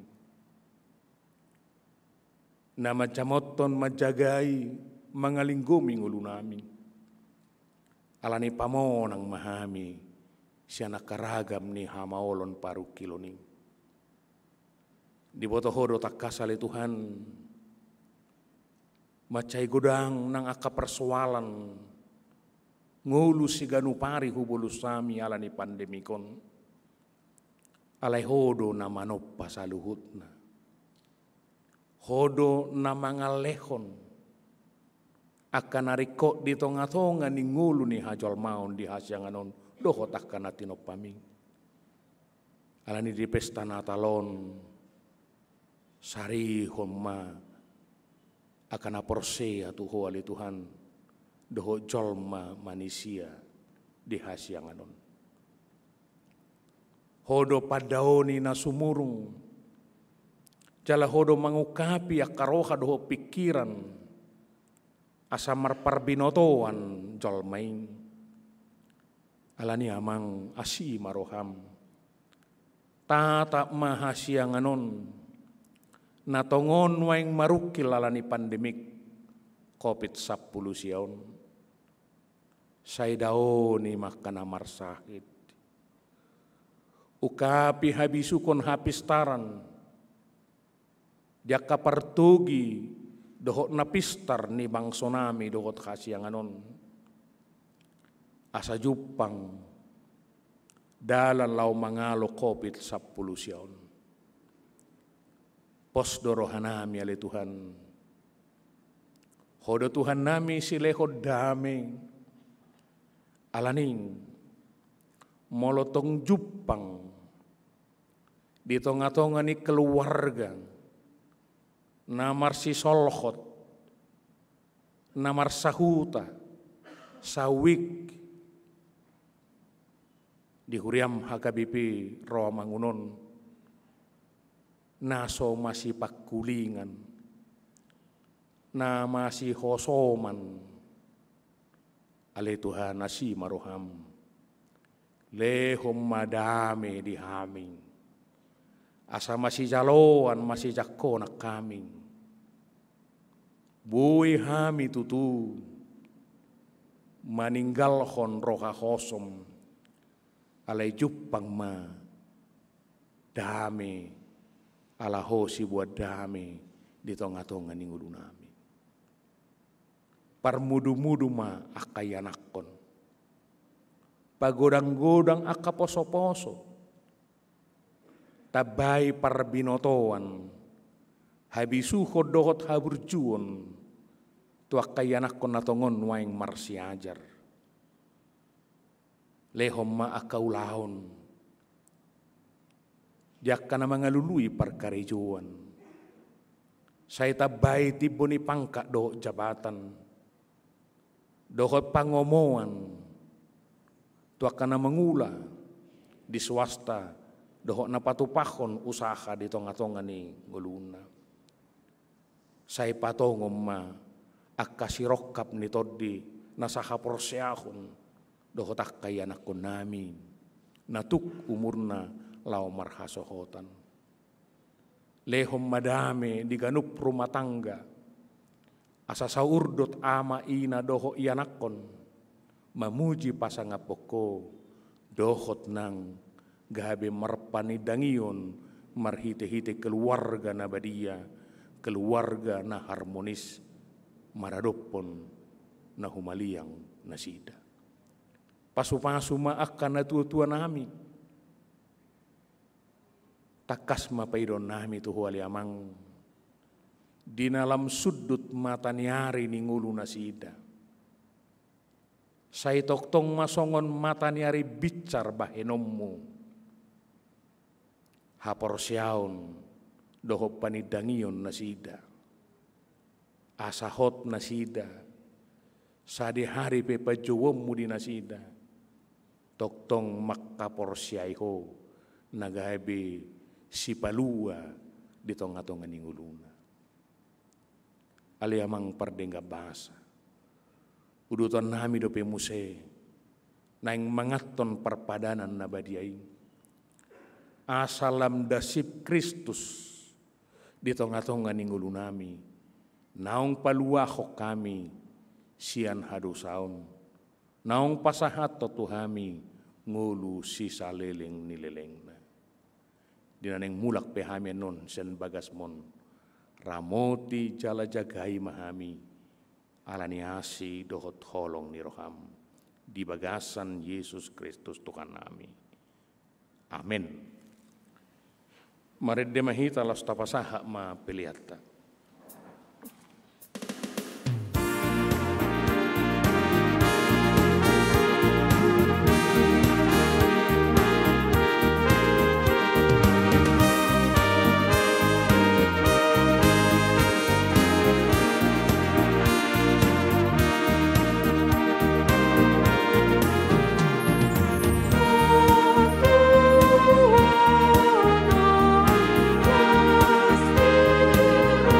Na macamoton majagai mangalinggomi ngulu nami. Alani pamo nang mahami siya nakaragam ni hamaolon paru kiloning. Di boto hodo takasali Tuhan. Macay godang nang aka persoalan ngulu si ganupari hubulus sami alani pandemikon. Alay hodo na manoppa sa luhut na. Hodo na mangalehon. Aka nariko di tonga-tonga ni ngulu ni hajol maun di hasyanganon. Dohot aka na tinopaming. Alani di pesta Natalon. Sari homma. Aka na porse atuho ali Tuhan. Doho jolma manusia di hasyanganon. Hodo padaoni na sumurung. Jala hodo mangukapi akaroha doho pikiran. Asamar parbinotoan jolmain. Alani amang asi maroham. Tata mahasyanganon. Natongon waing marukil alani pandemik COVID-10 siyaon. Saidao ni makana marsahid. Ukapi habisukon hapistaran. Dia kapartugi dohot napistar ni bangsonami dohot kasyanganon. Asa jupang dalan lau mangalo COVID-10 siyaon. Pos dorohanami ali Tuhan. Hodo Tuhan nami silehod damai. Alaning molotong jupang di tonga-tonga ni keluarga namar si solhot namar sahuta sawik di huriam HKBP Rawamangunon naso masih pakulingan na masih hosoman ale Tuhan nasi maroham lehom madame di haming asa masih jaloan masih jakko nak kaming bui hami tutu maninggal hon roha hosom alai jupang ma dame ala hosi buat dame di tonga-tonga ningulu nami parmudu-mudu ma akayanakon pagodang-godang aka poso-poso tabai parbinotoan habisuho dohot haburjuon tu akayanakon natongon waing marsiajar lehom ma akaulahon jakka na mangalului parkarejuan saya tabai tiboni pangka dohot jabatan dohot pangomoan tu akan mengula di swasta dohok na patupahon usaha di tonga-tonga ni nguluna. Saya patongom ma akasirokap ni todi nasaha porseahon dohok takkayan ako nami natuk umurna lau marhasohotan. Lehom madame di ganup rumah tangga, asa saurdot ama ina doho ianakon, mamuji pasangapoko, dohot nang gabe marpani dangion, marhite-hite keluarga na badia, keluarga na harmonis, maradopon na humaliang nasida. Pasu-pasu akan na tua-tua nami, takas mapaidon nami tuhu aliamang, di dalam sudut mata niari ningulu nasida. Sai toktong masongon mata niari bicar bahenommu, hapor siaun doho panidangion nasida, asahot nasida, sadi hari pepa jowommu di nasida, toktong makkapor siaiho nagabe si palua di tonga-tonga ninguluna. Aliamang pardengga bahasa, udutan nami dope muse, naing mangaton perpadanan nabadiai. Asalam dasip Kristus di tonga-tonga ninggulu nami, naong paluahok kami sian hadusaun, naong pasahat totuhami ngulu sisa leleng nilelengna. Dinaneng mulak pehami non sen bagasmon, ramoti jala jagai mahami, alaniasi dohot holong niroham, di bagasan Yesus Kristus Tuhan nami. Amin. Mari demahita las tapasaha ma peliata. Aku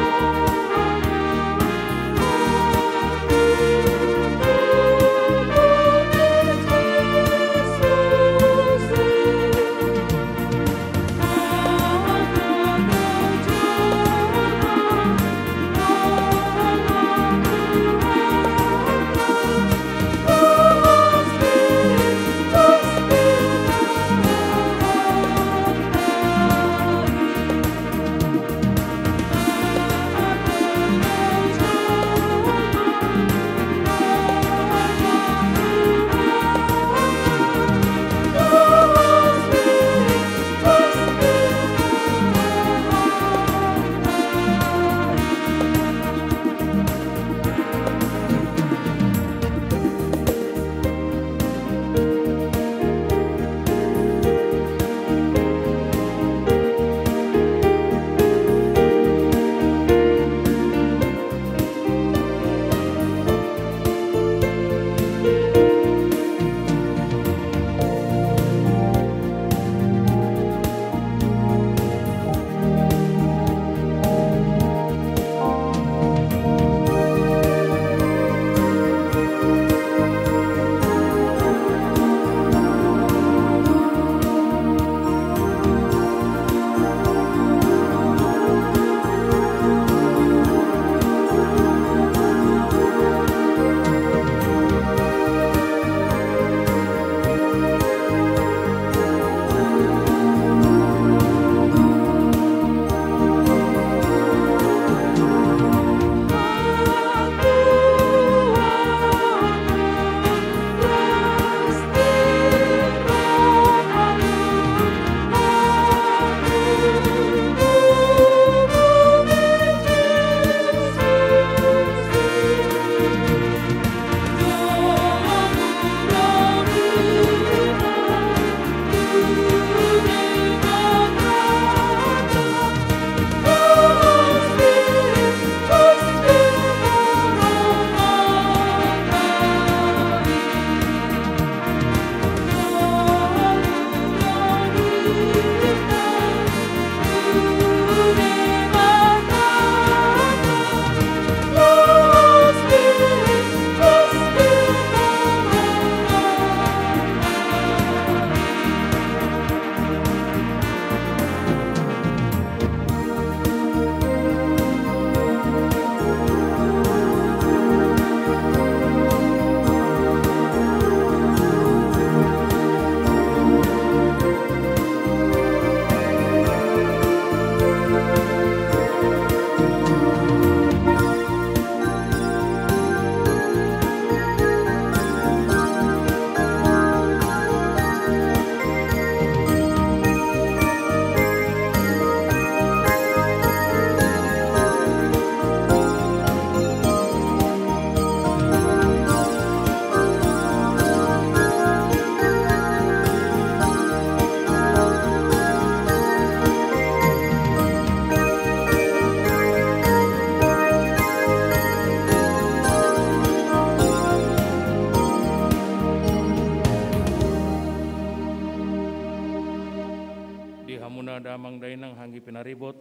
hamuna damang dainang hanggi pinaribot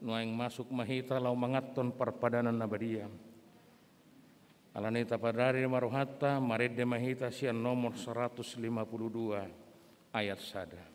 nuaing masuk mahita lau mangaton parpadanan nabadiam. Alanita padari maruhata marede mahita sian nomor 152 ayat sada.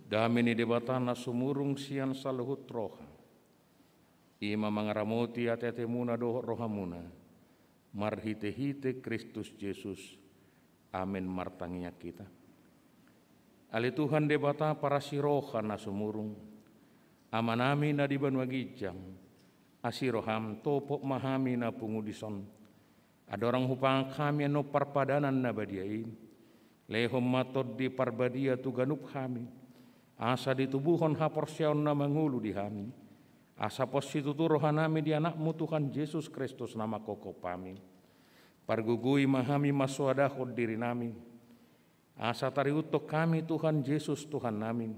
Damini debatana sumurung sian saluhut roha. Ima mangaramuti ate muna doh rohamuna. Marhite-hite Kristus Yesus. Amin martanginya kita. Ali Tuhan debata para siroha na sumurung. Amanami na diban wagijang. Asiroham topok mahami na pungudison. Adorang hupang kami no parpadanan na badiain. Lehom matod di parbadia tu ganup kami. Asa ditubuhon haporsyaon na mangulu di kami. Asa posituturohan nami di anakmu Tuhan Yesus Kristus nama koko pami. Pargugui mahami maswadahod diri nami. Asa tariutok kami Tuhan Yesus Tuhan namin.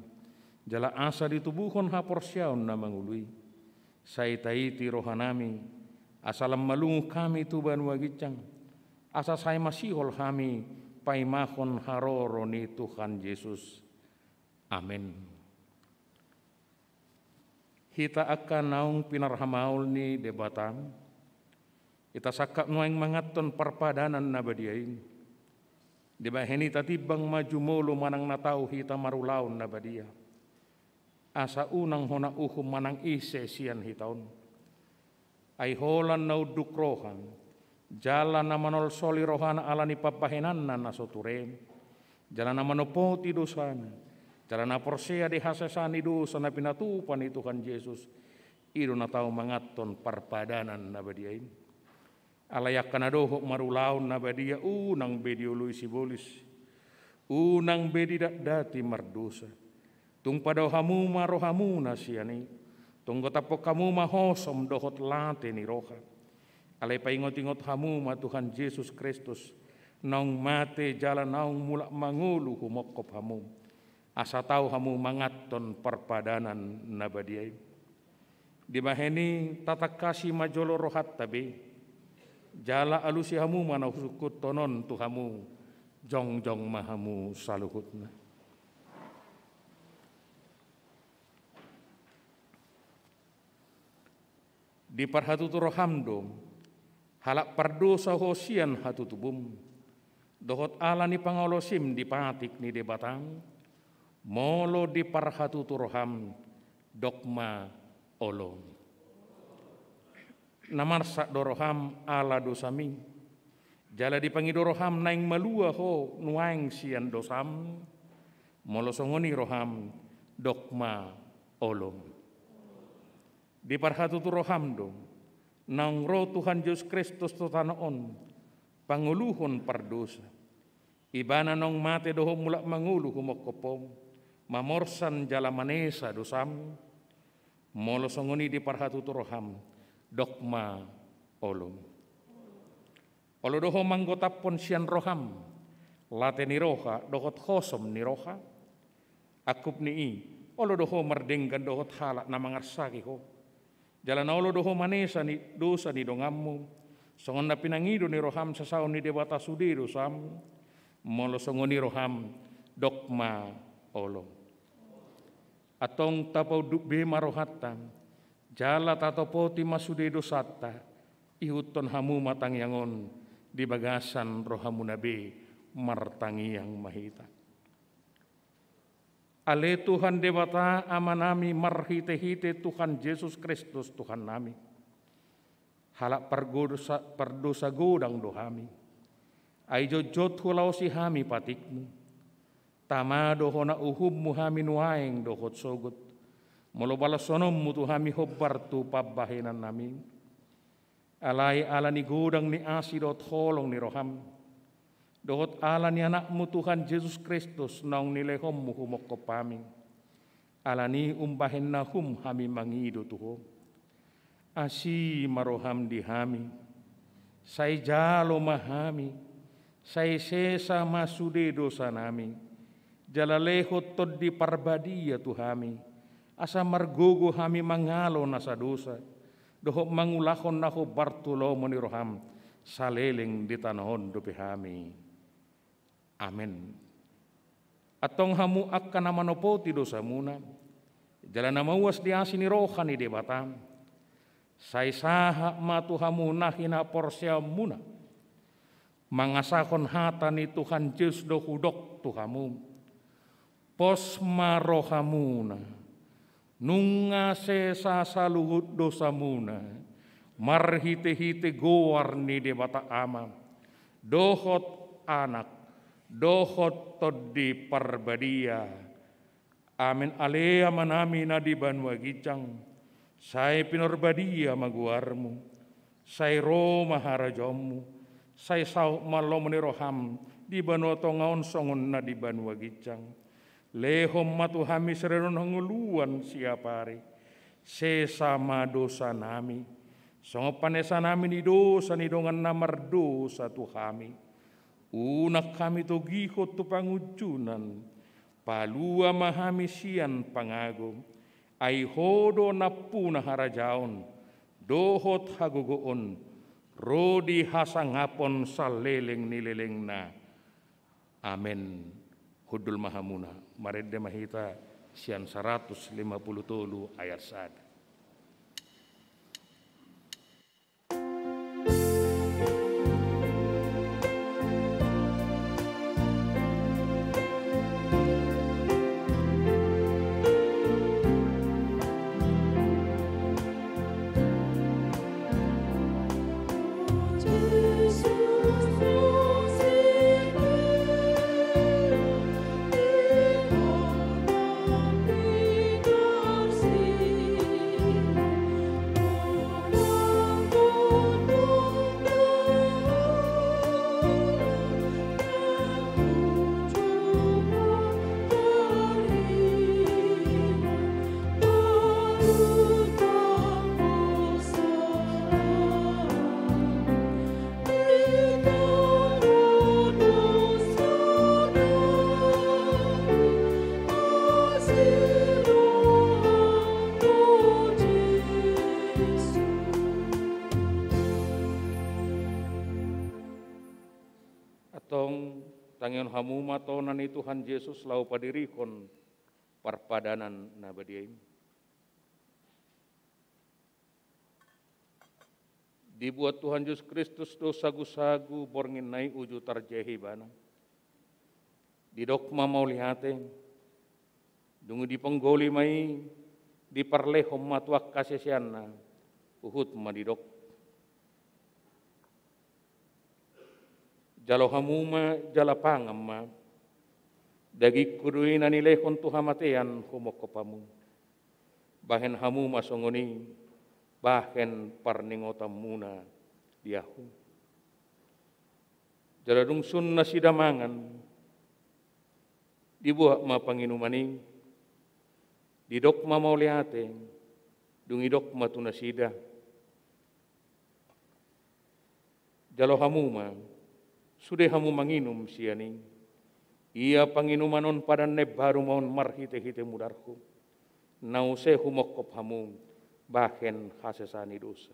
Jala asa ditubuhon haporsyaon na mangului. Saitaiti rohanami. Asalam malungu kami tuban wagicang. Asa say masihol kami paimahon haroro ni Tuhan Yesus. Amin. Hita akan naung pinarhamaul ni debatan. Ita sakak nuaing mangaton parpadanan nabadiain. Dibaheni tatibang maju molo manang natau hita marulaun nabadia. Asa unang hona uhum manang ise sian hitaun. Ay holan nauduk rohan. Jalan na manol soli rohana alani papahenan na nasoturen. Jalan na manopoti dosana. Cara na porsea di hasasani dosa na pinatupan ni Tuhan Yesus. Iro na tao mangaton parpadanan na badiain. Alayak ka na dohok marulaon na badia unang bedioloy sibolis. Unang bedi dati mardosa. Tung padaw hamuma rohamuna siyani. Tung kotapok hamuma hosom dohot late ni roha. Alay paingot-ingot hamuma Tuhan Yesus Kristus. Naung mate jalan naung mulak mangulu humokop hamum. Asa tahu hamu mangaton parpadanan nabadiai. Di baheni tatak kasih majolo rohat tabi. Jala alusi hamu manau sukut tonon tu hamu. Jong mahamu saluhutna. Di parhatutu rohamdom. Halak pardosa hosian hatutubum. Dohot ala ni pangolosim di patik ni debatang. Molo di parhatutu roham dogma olom. Namarsak doroham ala dosami. Jala dipangido roham naing malua ho nuaing sian dosam. Molo songoni roham dogma olom. Di parhatutu roham dong. Nang roh Tuhan Yesus Kristus tutanaon. Panguluhon pardosa. Ibana nong mate doho mulak mangulu humokopom. mamorsan jala manesa dosam, molo songoni di parhatutu roham, dokma olum. Olo doho manggotapon sian roham, late ni roha, dohot khosom ni roha, akup ni i, olo doho merdenggan dohot halak na mangarsaki ho. Jalan olo doho manesa ni dosa ni dongammu, songon na pinangido ni roham sasaon ni debata sudi dosam, molo songoni roham, dokma olom. Atong tapau bema rohatta, jala tatopoti masude dosata, ihuton hamu matang yangon, di bagasan rohamu nabi martangi yang mahita. Ale Tuhan debata amanami marhite-hite Tuhan Yesus Kristus Tuhan nami. Halak perdosa godang dohami. Aijo jot hulau si hami patikmu. Tama dohona uhummu hami nuaeng dohot sogut. Molo balasonommu tu hami hobbar tu pabbahenan nami. Alai ala ni godang ni asidot holong ni roham. Dohot ala ni anakmu Tuhan Yesus Kristus naung nilehommu humok kopami. Ala ni umbahen nahum hami mangido tuho. Asi maroham di hami. Sai jalo mahami. Sai sesa masude dosa nami. Jalalehot tod di parbadia tuhami. Asa margogo hami mangalo nasa dosa. Dohot mangulahon naho Bartolomo ni roham. Saleleng di tanahon dope hami. Amin. Atong hamu akan namanopoti dosa muna. Jalan namawas di asini rohani debatam. Sai saha matu hamu nahina porsia muna. Mangasakon hata ni Tuhan Yesus dohudok tuhamu. Posma rohamuna. Nunga sesa saluhut dosa muna. Marhite-hite goar ni debata ama. Dohot anak. Dohot todi parbadia. Amin alea manami na di banwa gicang. Sai pinorbadia maguarmu. Sai roma harajomu. Sai sauk malom ni roham. Di banwa tongaon songon na di banwa gicang. Lehom matu hami serenon hanguluan siapari. Sesama dosa nami. Songo panesa nami ni dosa ni dongan namar dosa tu kami. Unak kami to gihot tu pangujunan, palua mahami sian pangagom, ay hodo na puna harajaon, dohot hagugoon, rodi hasangapon saleleng nileleng na. Amen. Hudul mahamuna, maredde mahita sian 150 tolu ayat sada. Tangion hamu matonan itu Tuhan Yesus lau padirikon parpadanan nabadiaim. Dibuat Tuhan Yesus Kristus dosa sagu-sagu borngin nai uju tarjehi bana. Didokma mau lihate, dungu di penggoli mai di parlehom matuak kasesiana uhut madidok. Jalo hamuma jala pangamma dagi kuduin anilehon tu hamatean homokopamu bahen hamuma songoni bahen parningotamuna diahu jala dungsun nasidamangan dibuat ma panginumani Di dokma mau liate, dungi dokma tunasida. Jalo hamuma, sudah hamu manginum sianing. Ia panginumanon pada neb baru maun marhite-hite mudarku. Nause humokop hamu, bahen hasesani dosa.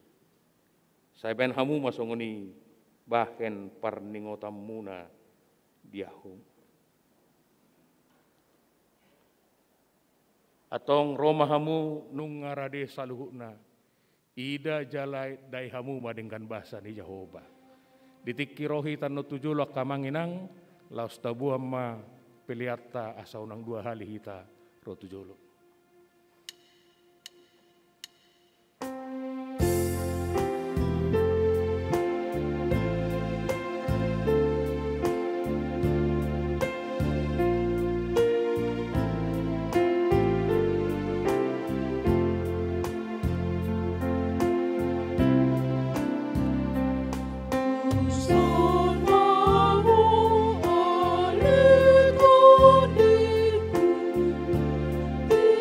Saya ben hamu masongoni, bahen parningotam muna diahu. Atong Roma hamu nungarade saluhuna. Ida jalai dai hamu madengkan bahasa ni Jehovah. Ditikirohi tanu tujulok kamanginang laus tabuam ma peliata asa unang dua hali hita ro tujulok. Di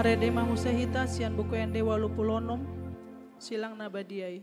marede mahusahita sian buku yang dewa lupulonom silang nabadiai.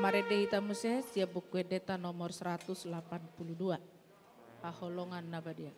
Marede hitamuse siap buku deta nomor 182. Aholongan nabadia.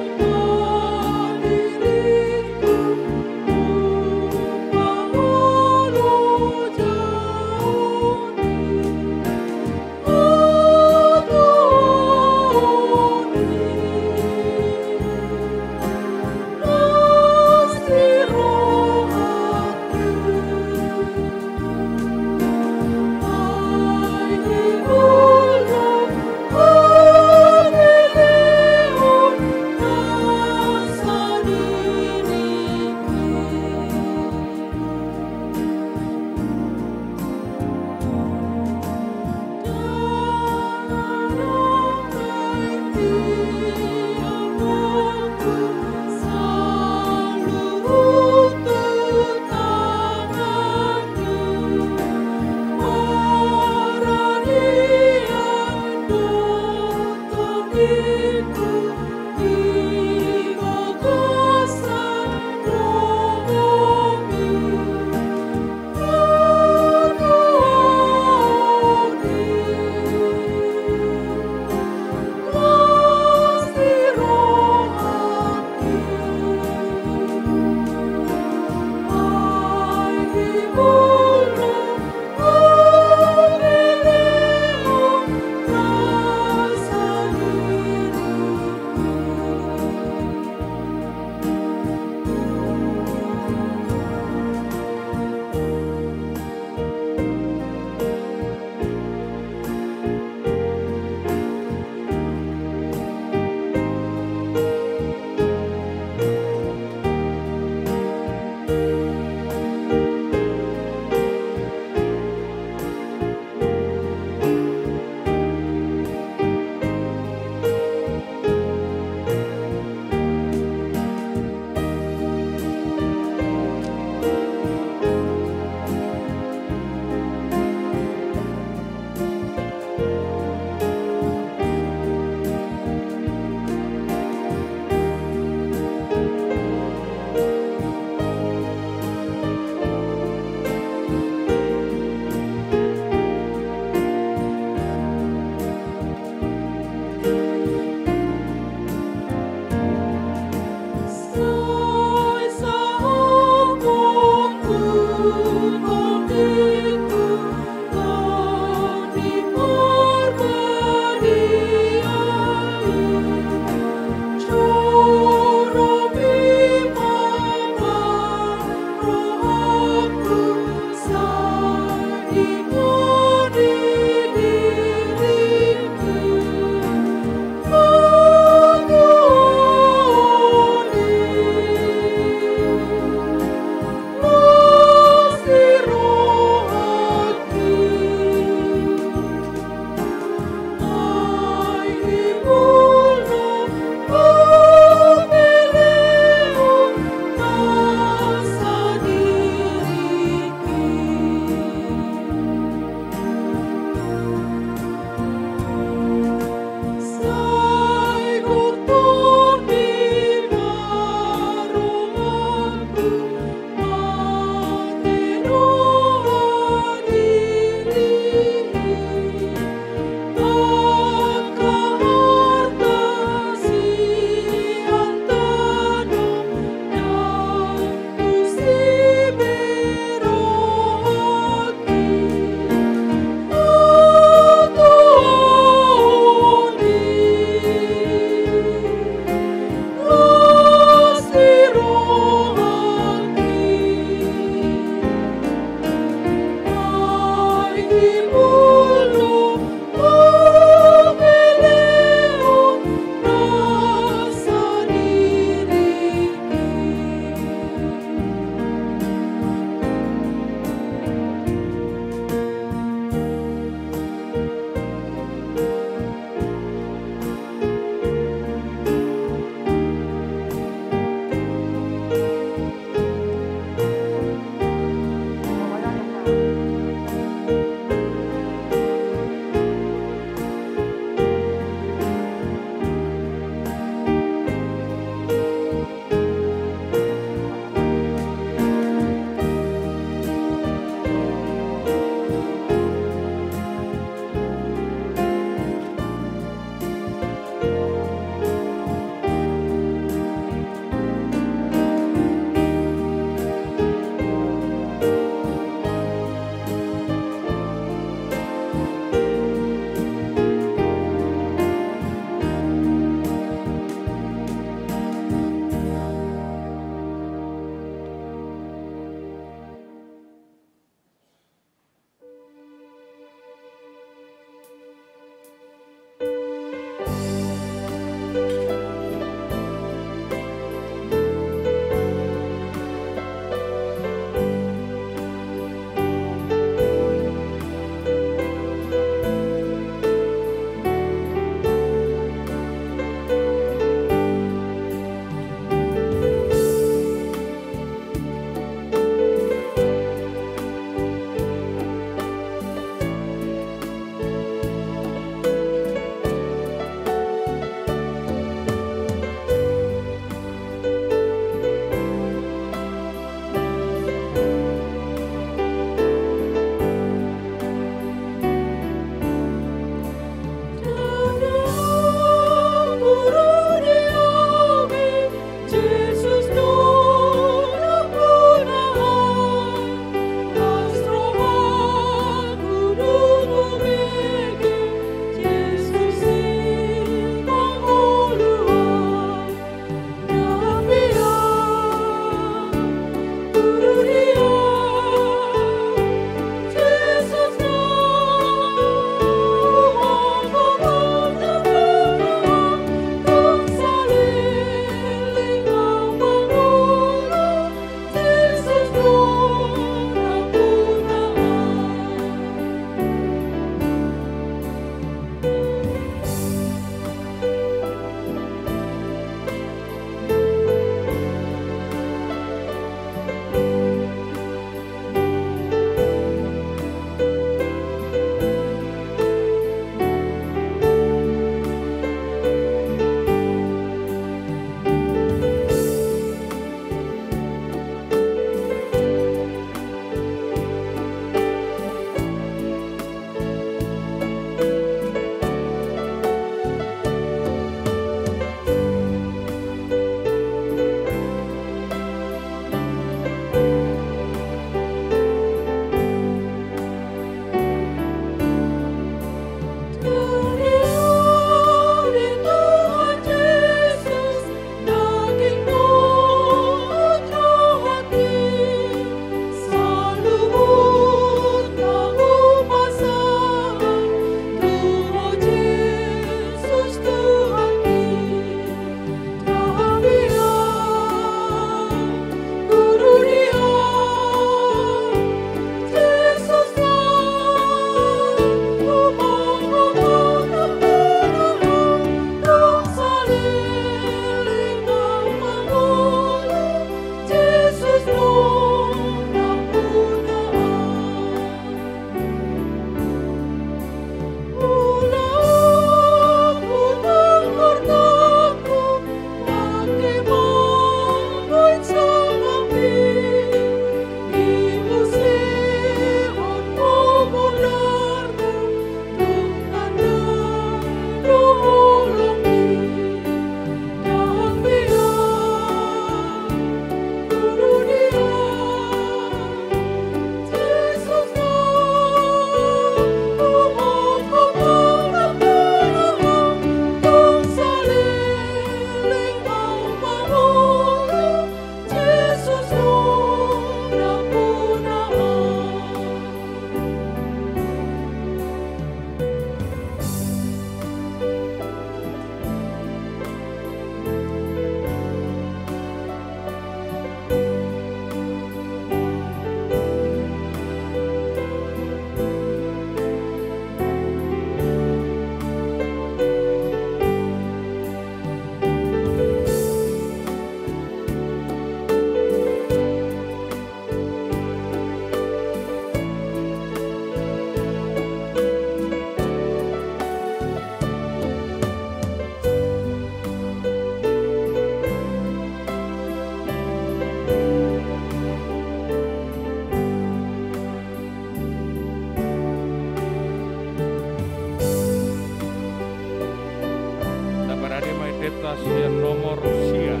pendeta sian nomor sia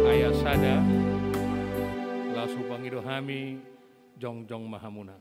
ayah sada lasu pangido hami jongjong mahamuna.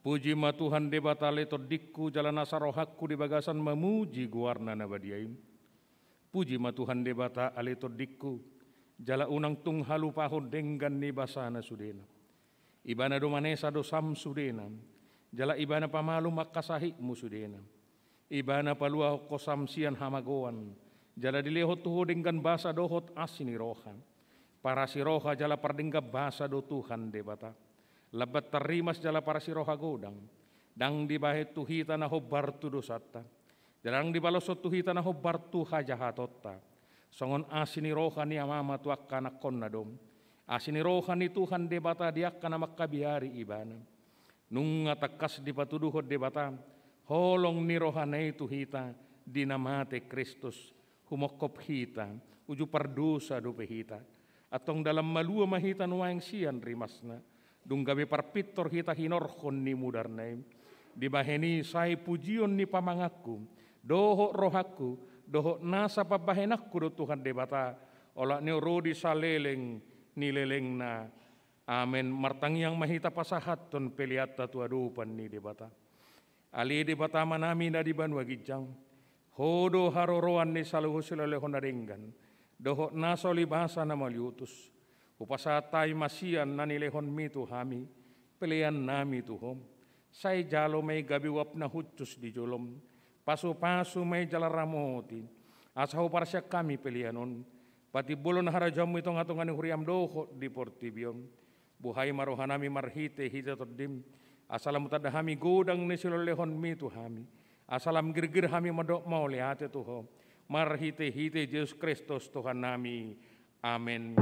Puji ma Tuhan debata leto dikku jalan asa rohakku di bagasan memuji guarna nabadiaim. Puji ma Tuhan debata aleto dikku jala unang tung halu paho denggan ni basana sudena. Ibana domanesa dosam sudena. Jala ibana pamalu makasahikmu sudena. Ibana palua kosam sian hamagoan. Jala dileho tuho denggan basa dohot asini roha. Para si roha jala pardengga basa do Tuhan debata. Labat terimas jala para siroha godang, dang dibahet tuhita na hobbar tu dosata, jarang dibalosot tuhita na hobbar tu hajahatotta, songon asini roha ni amama tu akkana konnadom, asini roha ni Tuhan debata diakkana makkabiari ibana, nunga takas dipatuduhot debata, holong ni roha nei tuhita dinamate Kristus, humokop hita, uju pardosa dope hita, atong dalam malua mahita nuaeng sian rimasna, dung gabe parpitor hita hinorhon ni mudarnaim di baheni sai pujion ni pamangaku doho rohaku doho nasa pabahenakku do Tuhan debata ola neurodi saleleng ni lelengna amen martangiang mahita pasahaton peliata tuadupan ni debata ali debata manami na di banwa gijang hodo haroroan ni saluhu silolehon nadenggan doho nasoli bahasa na maliutus upasatai masian nanilehon mi tuhami pelian nami tuhom sai jalo may gabiwap na hutus di jolom pasu-pasu may jalaramoti asaho parasya kami pelianon pati bulon harajamu itong atungan huriam doho di portibion buhay marohanami marhite hita todim asalam tadahami godang ni silolehon mi tuhami asalam girgir hami madok mau liate tuhom marhite hite Yesus Kristus Tuhan nami. Amin.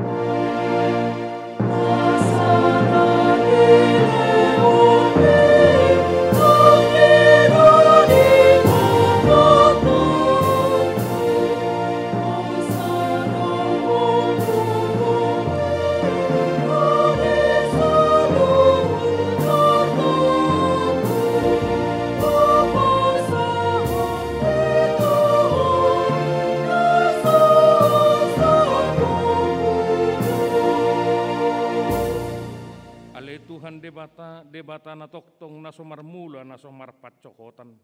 Debata na toktong na sumarmula na sumarpat cokotan.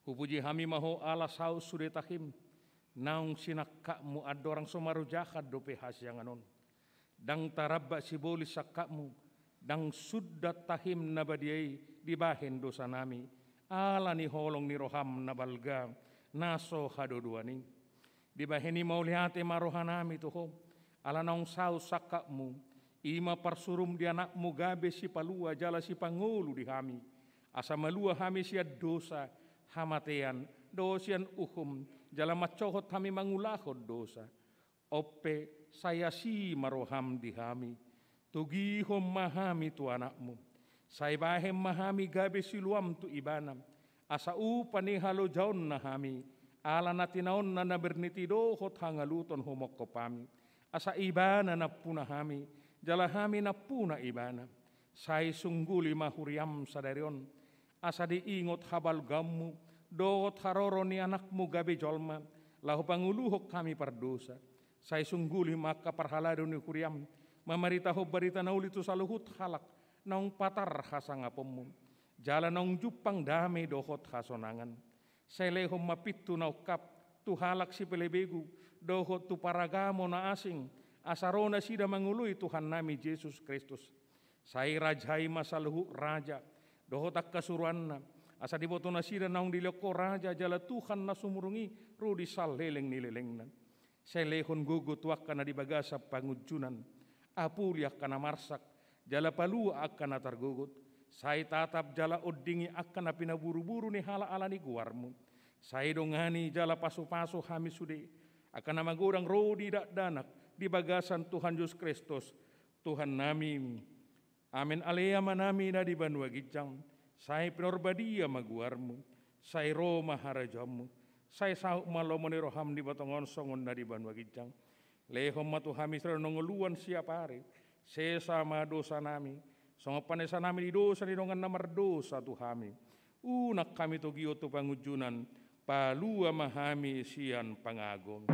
Hupuji hami maho alas haus sudetahim. Naung sinakakmu adorang sumarujakad dope hasyanganon. Dang tarabba sibolis sakakmu. Dang sudat tahim nabadiay dibahin dosa nami. Ala ni holong ni roham nabalga naso hadoduani. Dibahini maulihate marohanami tuho. Ala naung saus sakakmu. Ima parsurum di anakmu gabe si palua jala si pangulu di hami. Asa malua hami siya dosa hamatean dosian uhum jala macohot hami mangulahod dosa. Oppe saya si maroham di hami. Tugihom mahami tu anakmu. Saya bahem mahami gabe si luam tu ibanam. Asa upani halo jaon na hami. Ala natinaon na naberniti dohot hangaluton homok kopami. asa ibana na puna hami, jala hami na puna ibana. Sai sungguli mahuriam sadarion, asa diingot habal gamu, doot haroro ni anakmu gabe jolma, lahu panguluhok kami pardosa. Sai sungguli maka parhalado ni huriam, mamaritaho barita naulitu saluhut halak, naung patar hasangapommu. Jala naung jupang dame dohot hasonangan. Sai lehom mapitu naukap, tu halak si pelebegu, dohot tu paragamo na asing, asarona sida mangului Tuhan nami Yesus Kristus. Sai rajai masaluhu raja, dohot ak kasuruanna, asa diboto na sida naung diloko raja jala Tuhan na sumurungi, rudi sal leleng nilelengna. Sai lehon gugut wakana di bagasa pangujunan, apuli akana marsak, jala palua akana targugut. Sai tatap jala oddingi akana pinaburu-buru ni hala ala ni guarmu. Sai dongani jala pasu-pasu hami sude, akana magurang rodi dak danak di bagasan Tuhan Yesus Kristus, Tuhan nami. Amin alea manami na di banua gijang, sai pinorbadia maguarmu, sai Roma harajamu, sai sahuk malomoni roham di batongon songon na di banua gijang. Lehom matu hami sera nongoluan siapare, sesama dosa nami, songo panesa nami di dosa di dongan namar dosa Tuhami. Unak kami to gio tu pangujunan, palua mahami sian pangagom.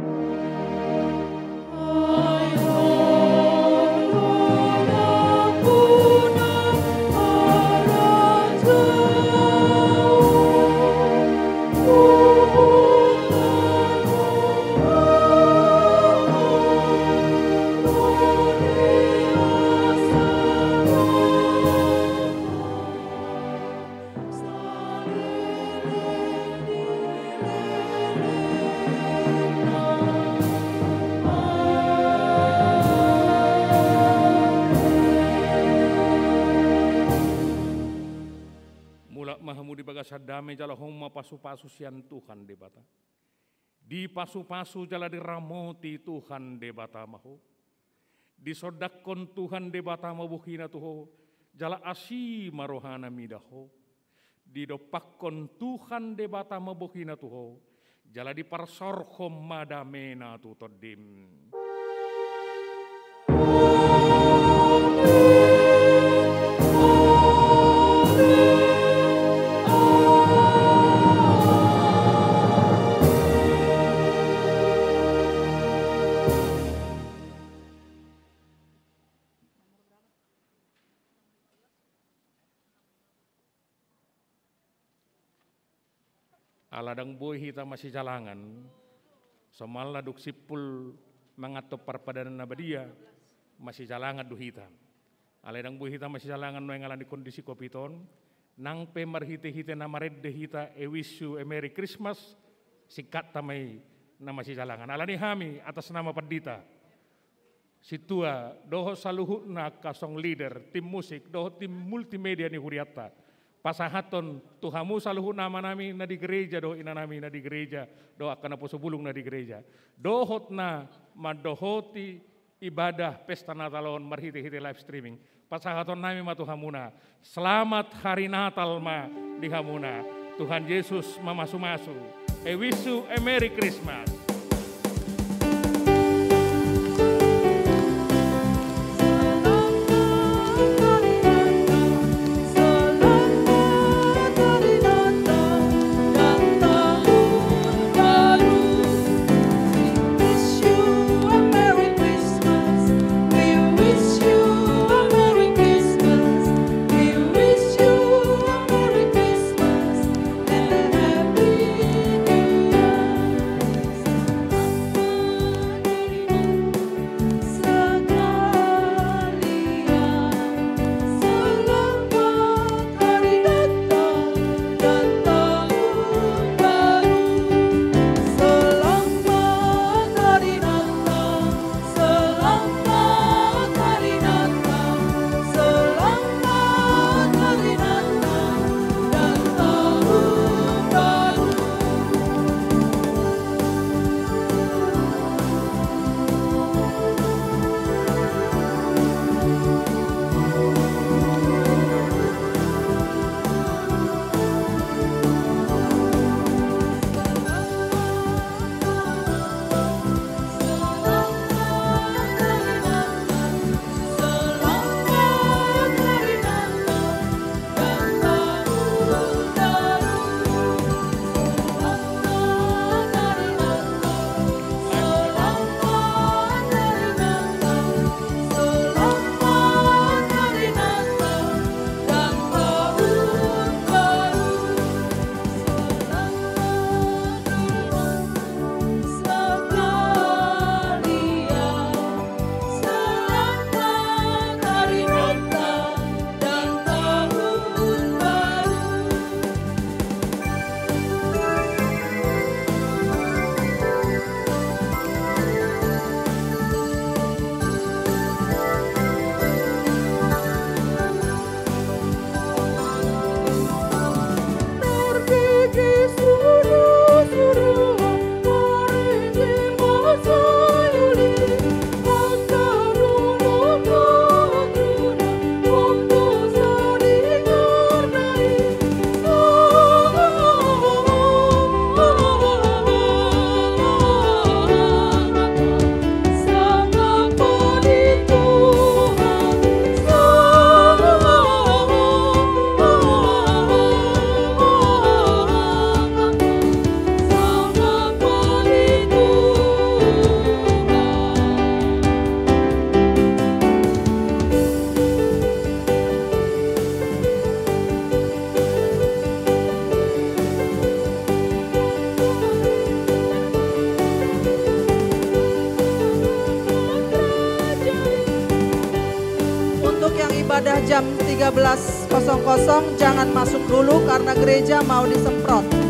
Sadame jala homa pasu-pasu sian Tuhan debata. Di pasu-pasu jala diramoti Tuhan debata maho. Di sodakon Tuhan debata mabuhina tuho. Jala asi marohana midaho. Di dopakkon Tuhan debata mabuhina tuho. Jala di parsorhom madamena tu todim. Aladang boy hita masih jalangan, semala duk sipul mangatop parpadanan nabadia masih jalangan du hita. Aladang boy hita masih jalangan no ngalan di kondisi kopiton, nang pemar hite namaredde hita e wish you a Merry Christmas, sikat tamai na masih jalangan. Alani hami atas nama Padita, situa doho saluhut na kasong leader, tim musik, doho tim multimedia ni huriata. Pasahaton Tuhamu saluhu nama nami na di gereja doh ina nami na di gereja doh akan apo subulung na di gereja dohot na madohoti ibadah pesta Natalon marhiti-hiti live streaming pasahaton nami ma Tuhamuna selamat hari Natal ma di hamuna Tuhan Yesus mamasu-masu I wish you a Merry Christmas. ibadah jam 13.00, jangan masuk dulu karena gereja mau disemprot.